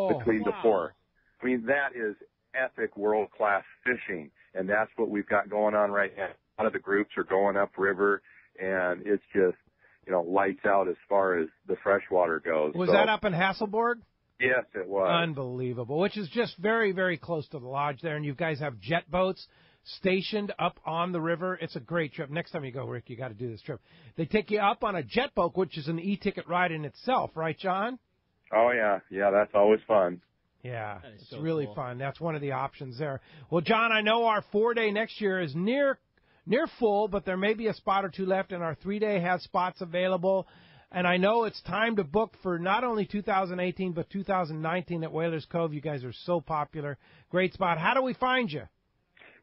between the four. I mean, that is epic world-class fishing, and that's what we've got going on right now. A lot of the groups are going upriver, and it's just, lights out as far as the freshwater goes. Was that up in Hasselborg? Yes, it was. Unbelievable, which is just very, very close to the lodge there, and you guys have jet boats stationed up on the river. It's a great trip. Next time you go, Rick, you got to do this trip. They take you up on a jet boat, which is an e-ticket ride in itself, right, John? Oh, yeah. Yeah, that's always fun. Yeah, it's so really cool. Fun. That's one of the options there. Well, John, I know our 4-day next year is near full, but there may be a spot or two left, and our 3-day has spots available. And I know it's time to book for not only 2018, but 2019 at Whalers Cove. You guys are so popular. Great spot. How do we find you?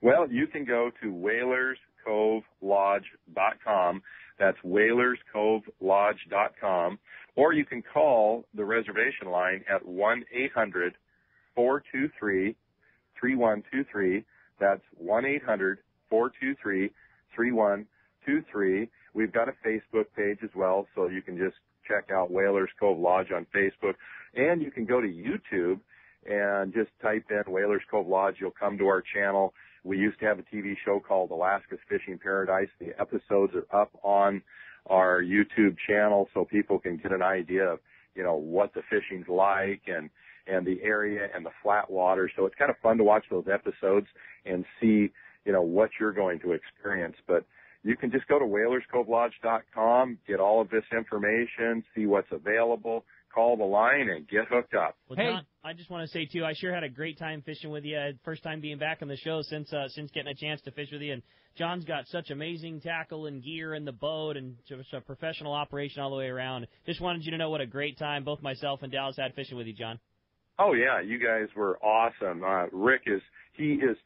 Well, you can go to WhalersCoveLodge.com. That's WhalersCoveLodge.com. Or you can call the reservation line at 1-800-423-3123. That's 1-800-423-3123. We've got a Facebook page as well, so you can just check out Whalers Cove Lodge on Facebook. And you can go to YouTube and just type in Whalers Cove Lodge. You'll come to our channel. We used to have a TV show called Alaska's Fishing Paradise. The episodes are up on our YouTube channel so people can get an idea of, what the fishing's like and the area and the flat water. So it's kind of fun to watch those episodes and see, what you're going to experience. But you can just go to WhalersCoveLodge.com, get all of this information, see what's available, call the line, and get hooked up. Well, John, I just want to say, too, I sure had a great time fishing with you. First time being back on the show since getting a chance to fish with you. And John's got such amazing tackle and gear in the boat and just a professional operation all the way around. Just wanted you to know what a great time both myself and Dallas had fishing with you, John. Oh, yeah, you guys were awesome. Rick is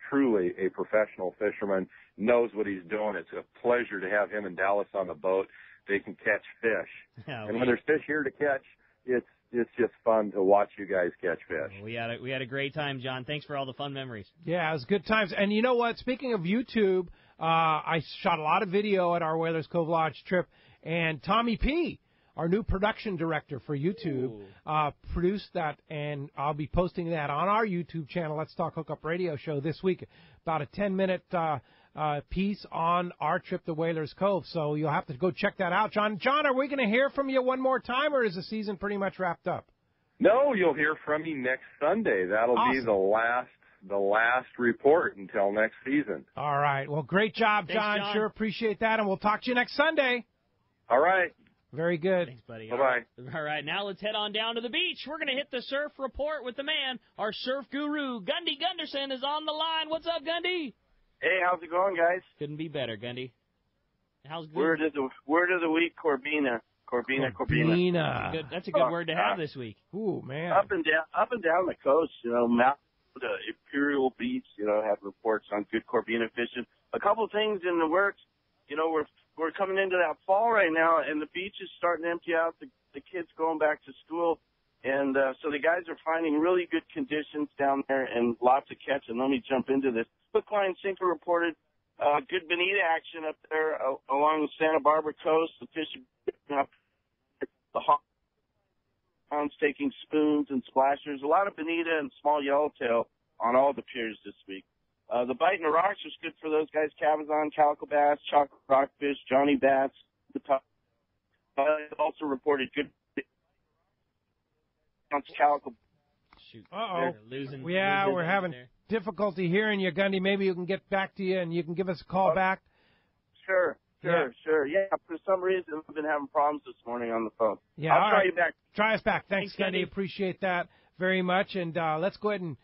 truly a professional fisherman, knows what he's doing. It's a pleasure to have him and Dallas on the boat. They can catch fish. Yeah, and when there's fish here to catch, it's just fun to watch you guys catch fish. We had a great time, John. Thanks for all the fun memories. Yeah, it was good times. And you know what? Speaking of YouTube, I shot a lot of video at our Whalers Cove Lodge trip, and Tommy P., our new production director for YouTube, produced that, and I'll be posting that on our YouTube channel, Let's Talk Hookup Radio Show this week, about a 10-minute piece on our trip to Whalers Cove. So you'll have to go check that out, John. John, are we going to hear from you one more time, or is the season pretty much wrapped up? No, you'll hear from me next Sunday. That'll be the last report until next season. All right. Well, great job, Thanks, John. Sure appreciate that, and we'll talk to you next Sunday. All right. Very good. Thanks, buddy. Bye-bye. All right, now let's head on down to the beach. We're going to hit the surf report with the man, our surf guru, Gundy Gunderson, is on the line. What's up, Gundy? Hey, how's it going, guys? Couldn't be better, Gundy. How's good? Word of the week, Corbina. That's a good word to have this week. Ooh, man. Up and down the coast, Mount Imperial Beach, have reports on good Corbina fishing. A couple things in the works. We're coming into that fall right now, and the beach is starting to empty out. The kids going back to school, and so the guys are finding really good conditions down there and lots of catch. And let me jump into this. Hook, line, sinker reported good bonita action up there along the Santa Barbara coast. The fish are up, the hounds taking spoons and splashers. A lot of bonita and small yellowtail on all the piers this week. The biting of rocks was good for those guys: cabezon, calico bass, chocolate rockfish, Johnny bass. The top also reported good calico. Shoot. Uh-oh. Losing we're having difficulty hearing you, Gundy. Maybe you can get back to you and you can give us a call back. Sure. Sure. Yeah, for some reason, I've been having problems this morning on the phone. Yeah, I'll try you back. Try us back. Thanks, Thanks, Gundy. Appreciate that very much. And let's go ahead and,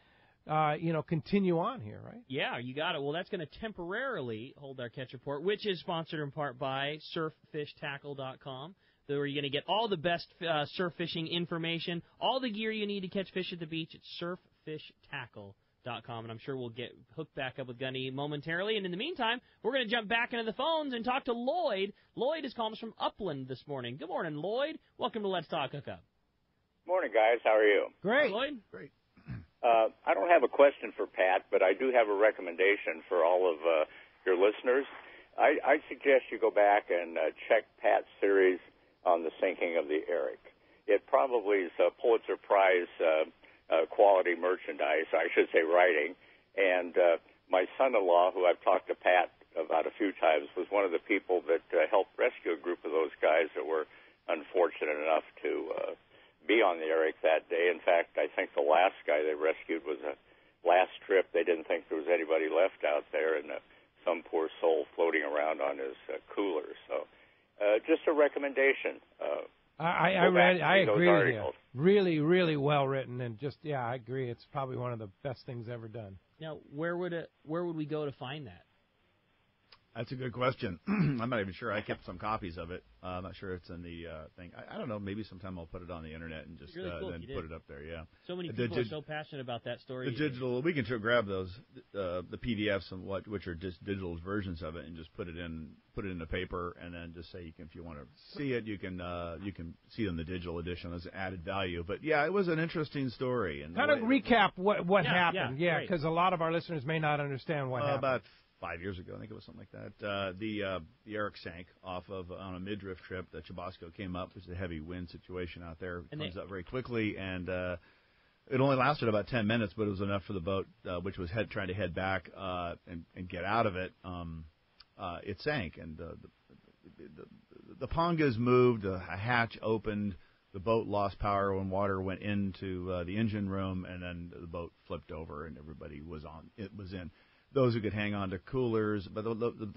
continue on here, right? Yeah, you got it. Well, that's going to temporarily hold our catch report, which is sponsored in part by surffishtackle.com, where you're going to get all the best surf fishing information, all the gear you need to catch fish at the beach at surffishtackle.com. And I'm sure we'll get hooked back up with Gunny momentarily. And in the meantime, we're going to jump back into the phones and talk to Lloyd. Lloyd is calling us from Upland this morning. Good morning, Lloyd. Welcome to Let's Talk Hookup. Morning, guys. How are you? Great. Lloyd? Great. I don't have a question for Pat, but I do have a recommendation for all of your listeners. I suggest you go back and check Pat's series on the sinking of the Eric. It probably is a Pulitzer Prize quality merchandise, I should say writing. And my son-in-law, who I've talked to Pat about a few times, was one of the people that helped rescue a group of those guys that were unfortunate enough to be on the Eric that day. In fact, I think the last guy they rescued was a last trip. They didn't think there was anybody left out there, and some poor soul floating around on his cooler. So just a recommendation. I read. I agree with you. Really, really well written, and I agree. It's probably one of the best things ever done. Now, where would we go to find that? That's a good question. I'm not even sure. I kept some copies of it. I'm not sure it's in the thing. I don't know. Maybe sometime I'll put it on the internet and just really cool then put it up there. Yeah. So many people are so passionate about that story. The digital. We can grab those the PDFs and which are just digital versions of it, and just put it in the paper, and then just say if you want to see it, you can see it in the digital edition as added value. But yeah, it was an interesting story. And kind of recap what happened. Yeah, because a lot of our listeners may not understand what happened. About 5 years ago, I think it was something like that. The Eric sank on a mid-drift trip. The Chubasco came up. There's a heavy wind situation out there. It comes up very quickly, and it only lasted about 10 minutes, but it was enough for the boat, which was trying to head back and get out of it. It sank, and the pongas moved. A hatch opened. The boat lost power when water went into the engine room, and then the boat flipped over, and everybody was in. Those who could hang on to coolers, but the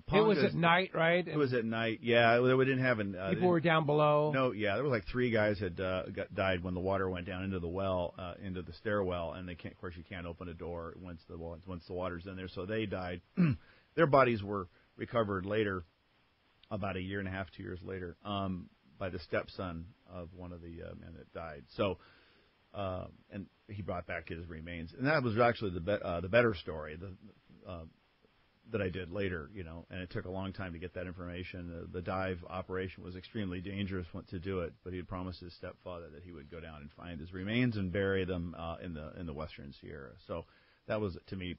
pongas, it was at night, right? It was at night. Yeah, we didn't have people were down below. No, yeah, there was like 3 guys had died when the water went down into the well, into the stairwell, and of course, you can't open a door once the water's in there, so they died. Their bodies were recovered later, about 1.5 years, 2 years later, by the stepson of one of the men that died. So. And he brought back his remains, and that was actually the better story that I did later, and it took a long time to get that information. The dive operation was extremely dangerous to do it, but he had promised his stepfather that he would go down and find his remains and bury them in the Western Sierra. So that was, to me,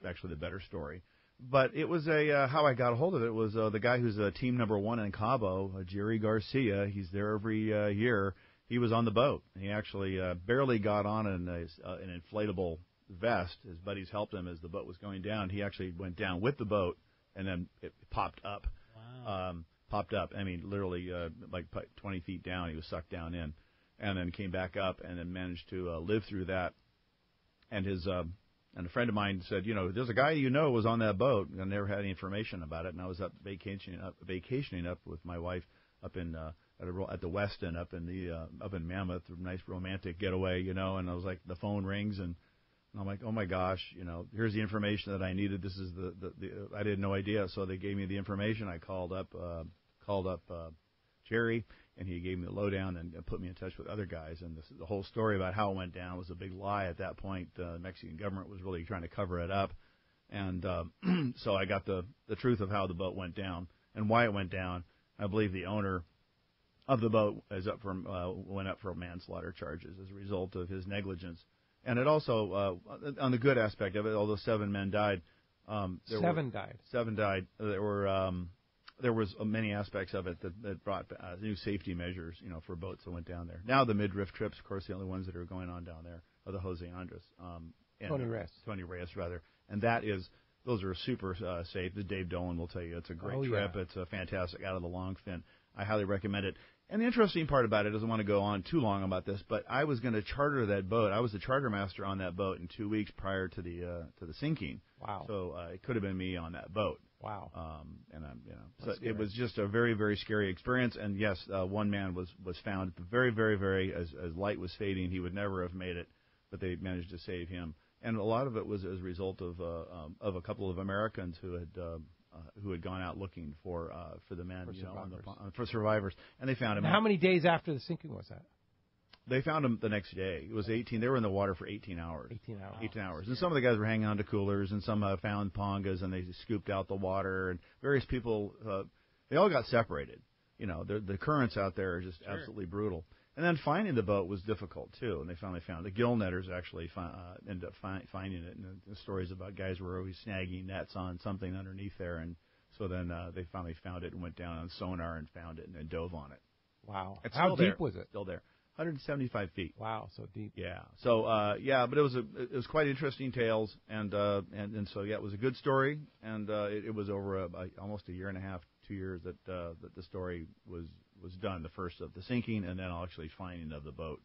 actually the better story. But it was how I got a hold of it was the guy who's team number 1 in Cabo, Jerry Garcia. He's there every year. He was on the boat. He actually barely got on an inflatable vest. His buddies helped him as the boat was going down. He actually went down with the boat, and then it popped up. Wow. Popped up. I mean, literally like 20 feet down. He was sucked down in, and then came back up, and then managed to live through that. And a friend of mine said, there's a guy was on that boat. I never had any information about it, and I was up vacationing up with my wife up in at the Westin up in Mammoth, a nice romantic getaway, and I was like, the phone rings, and I'm like, oh my gosh, here's the information that I needed. This is I had no idea, so they gave me the information. I called up Jerry, and he gave me the lowdown and put me in touch with other guys. And the whole story about how it went down was a big lie at that point. The Mexican government was really trying to cover it up, and so I got the truth of how the boat went down and why it went down. I believe the owner of the boat went up for manslaughter charges as a result of his negligence. And it also, on the good aspect of it, although 7 men died, 7 died. 7 died. There was many aspects of it that brought new safety measures, for boats that went down there. Now the mid-drift trips, of course, the only ones that are going on down there are the Jose Andres, Tony Reyes, rather, and those are super safe. The Dave Dolan will tell you it's a great trip. Yeah. It's a fantastic out of the long fin. I highly recommend it. And the interesting part about it, doesn't want to go on too long about this, but I was going to charter that boat. I was the charter master on that boat in 2 weeks prior to the sinking. Wow! So it could have been me on that boat. Wow. So it was just a very, very scary experience. And yes, one man was found very, very, very, as light was fading, he would never have made it, but they managed to save him. And a lot of it was as a result of a couple of Americans who had gone out looking for the men, for survivors, and they found him. And how many days after the sinking was that? They found him the next day. It was 18. They were in the water for 18 hours. 18 hours. 18 hours. And some of the guys were hanging on to coolers, and some found pongas, and they scooped out the water. And various people, they all got separated. The currents out there are just absolutely brutal. And then finding the boat was difficult, too. And they finally found it. The gill netters actually ended up finding it. And the stories about guys were always snagging nets on something underneath there. And so then they finally found it and went down on sonar and found it and then dove on it. Wow. How deep was it? Still there. 175 feet. Wow, so deep. Yeah. So but it was quite interesting tales, and so it was a good story, and it was over almost a year and a half, 2 years that the story was done. The first of the sinking, and then actually finding of the boat.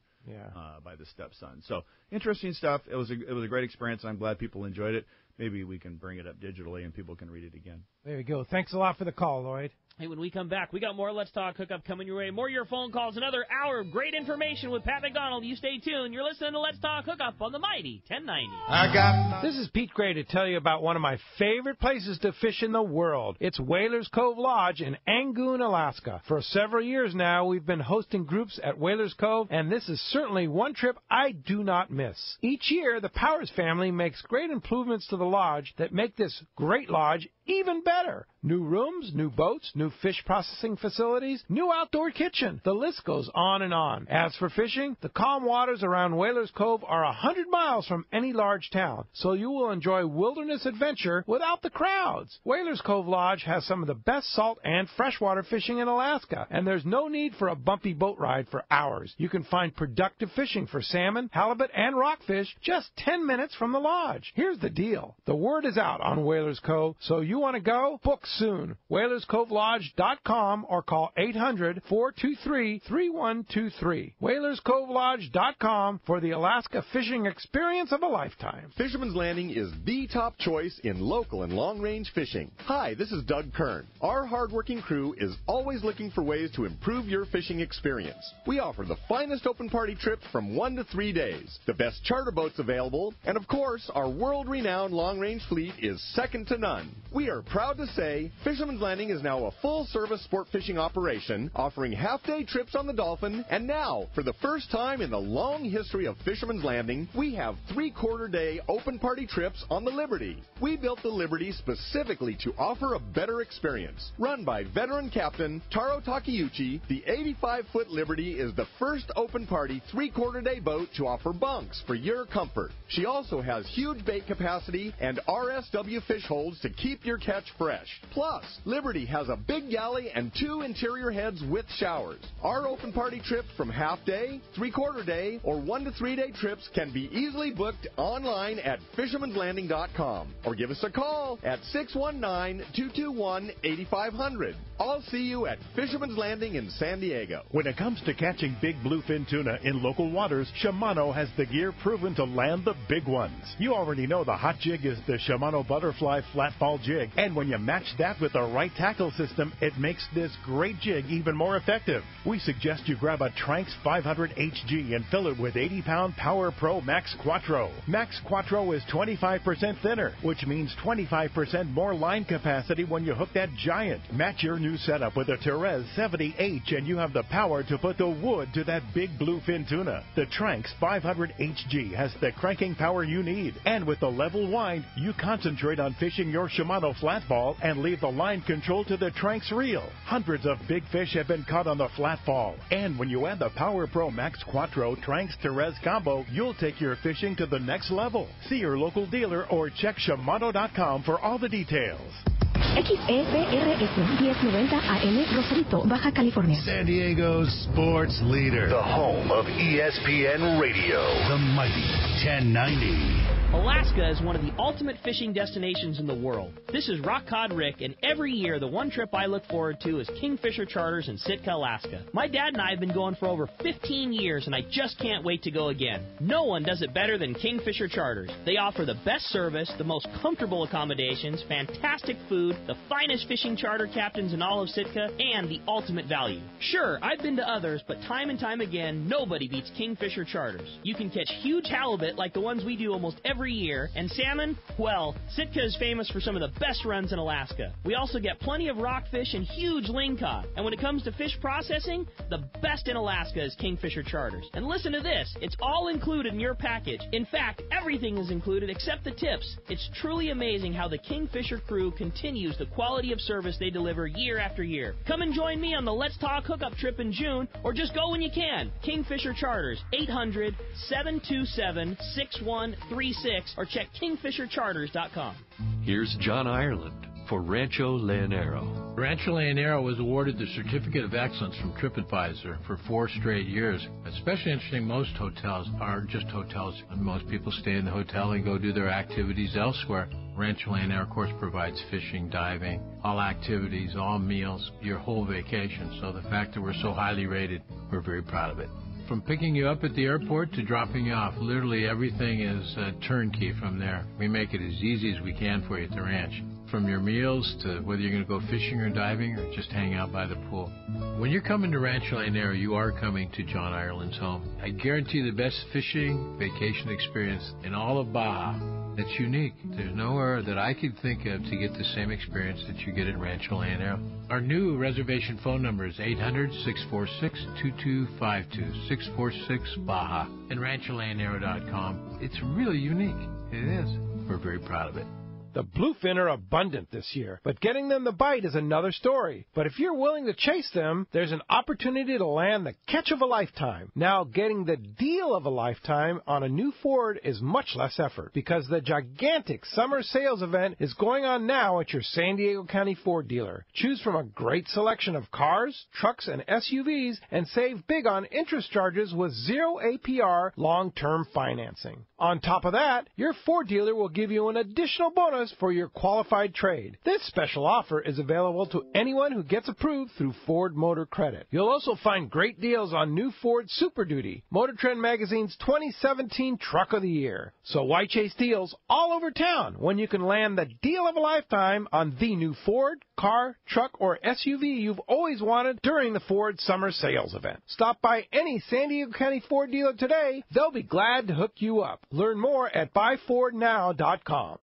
By the stepson. So interesting stuff. It was a great experience. I'm glad people enjoyed it. Maybe we can bring it up digitally and people can read it again. There you go. Thanks a lot for the call, Lloyd. Hey, when we come back, we got more Let's Talk Hookup coming your way. More of your phone calls, another hour of great information with Pat McDonell. You stay tuned. You're listening to Let's Talk Hookup on the mighty 1090. This is Pete Gray to tell you about one of my favorite places to fish in the world. It's Whalers Cove Lodge in Angoon, Alaska. For several years now, we've been hosting groups at Whalers Cove, and this is certainly one trip I do not miss. Each year, the Powers family makes great improvements to the lodge that make this great lodge even better. New rooms, new boats, new fish processing facilities, new outdoor kitchen. The list goes on and on. As for fishing, the calm waters around Whalers Cove are 100 miles from any large town, so you will enjoy wilderness adventure without the crowds. Whalers Cove Lodge has some of the best salt and freshwater fishing in Alaska, and there's no need for a bumpy boat ride for hours. You can find productive fishing for salmon, halibut, and rockfish just 10 minutes from the lodge. Here's the deal. The word is out on Whalers Cove, so you want to go? Book soon. WhalersCoveLodge.com or call 800-423-3123. WhalersCoveLodge.com for the Alaska fishing experience of a lifetime. Fisherman's Landing is the top choice in local and long-range fishing. Hi, this is Doug Kern. Our hardworking crew is always looking for ways to improve your fishing experience. We offer the finest open party trips from 1 to 3 days, the best charter boats available, and of course, our world-renowned long-range fleet is second to none. We are proud to say Fisherman's Landing is now a full-service sport fishing operation, offering half-day trips on the Dolphin, and now, for the first time in the long history of Fisherman's Landing, we have 3/4-day open party trips on the Liberty. We built the Liberty specifically to offer a better experience. Run by veteran captain Taro Takeuchi, the 85-foot Liberty is the first open party 3/4-day boat to offer bunks for your comfort. She also has huge bait capacity and RSW fish holds to keep your catch fresh. Plus, Liberty has a big galley and 2 interior heads with showers. Our open party trips from half-day, 3/4 day, or 1 to 3 day trips can be easily booked online at fishermanslanding.com or give us a call at 619-221-8500. I'll see you at Fisherman's Landing in San Diego. When it comes to catching big bluefin tuna in local waters, Shimano has the gear proven to land the big ones. You already know the hot jig is the Shimano Butterfly Flat Ball Jig, and when you match that with the right tackle system, it makes this great jig even more effective. We suggest you grab a Tranx 500 HG and fill it with 80-pound Power Pro Max Quattro. Max Quattro is 25% thinner, which means 25% more line capacity when you hook that giant. Match your new setup with a Therese 70H and you have the power to put the wood to that big bluefin tuna. The Tranx 500 HG has the cranking power you need, and with the level wind, you concentrate on fishing your Shimano flat ball and leave the line control to the Tranx reel. Hundreds of big fish have been caught on the flat ball, and when you add the Power Pro Max Quattro Tranx Therese combo, you'll take your fishing to the next level. See your local dealer or check Shimano.com for all the details. XEPRS 1090 AM Rosarito, Baja California. San Diego's sports leader. The home of ESPN Radio. The mighty 1090. Alaska is one of the ultimate fishing destinations in the world. This is Rock Cod Rick, and every year the one trip I look forward to is Kingfisher Charters in Sitka, Alaska. My dad and I have been going for over 15 years, and I just can't wait to go again. No one does it better than Kingfisher Charters. They offer the best service, the most comfortable accommodations, fantastic food, the finest fishing charter captains in all of Sitka, and the ultimate value. Sure, I've been to others, but time and time again, nobody beats Kingfisher Charters. You can catch huge halibut like the ones we do almost every year, and salmon, well, Sitka is famous for some of the best runs in Alaska. We also get plenty of rockfish and huge lingcod. And when it comes to fish processing, the best in Alaska is Kingfisher Charters. And listen to this, it's all included in your package. In fact, everything is included except the tips. It's truly amazing how the Kingfisher crew continues the quality of service they deliver year after year. Come and join me on the Let's Talk Hookup trip in June, or just go when you can. Kingfisher Charters, 800-727-6136, or check kingfishercharters.com. Here's John Ireland for Rancho Leonero. Rancho Leonero was awarded the Certificate of Excellence from TripAdvisor for 4 straight years. Especially interesting, most hotels are just hotels, and most people stay in the hotel and go do their activities elsewhere. Rancho Leonero, of course, provides fishing, diving, all activities, all meals, your whole vacation. So the fact that we're so highly rated, we're very proud of it. From picking you up at the airport to dropping you off, literally everything is turnkey from there. We make it as easy as we can for you at the ranch. From your meals to whether you're going to go fishing or diving or just hang out by the pool. When you're coming to Rancho Leonero, you are coming to John Ireland's home. I guarantee the best fishing vacation experience in all of Baja. It's unique. There's nowhere that I could think of to get the same experience that you get at Rancho Leonero. Our new reservation phone number is 800-646-2252, 646-BAJA, and rancholeonero.com. It's really unique. It is. We're very proud of it. The bluefin are abundant this year, but getting them to bite is another story. But if you're willing to chase them, there's an opportunity to land the catch of a lifetime. Now, getting the deal of a lifetime on a new Ford is much less effort because the gigantic summer sales event is going on now at your San Diego County Ford dealer. Choose from a great selection of cars, trucks, and SUVs and save big on interest charges with 0 APR long-term financing. On top of that, your Ford dealer will give you an additional bonus for your qualified trade. This special offer is available to anyone who gets approved through Ford Motor Credit. You'll also find great deals on new Ford Super Duty, Motor Trend Magazine's 2017 Truck of the Year. So why chase deals all over town when you can land the deal of a lifetime on the new Ford, car, truck, or SUV you've always wanted during the Ford Summer Sales Event? Stop by any San Diego County Ford dealer today. They'll be glad to hook you up. Learn more at buyfordnow.com.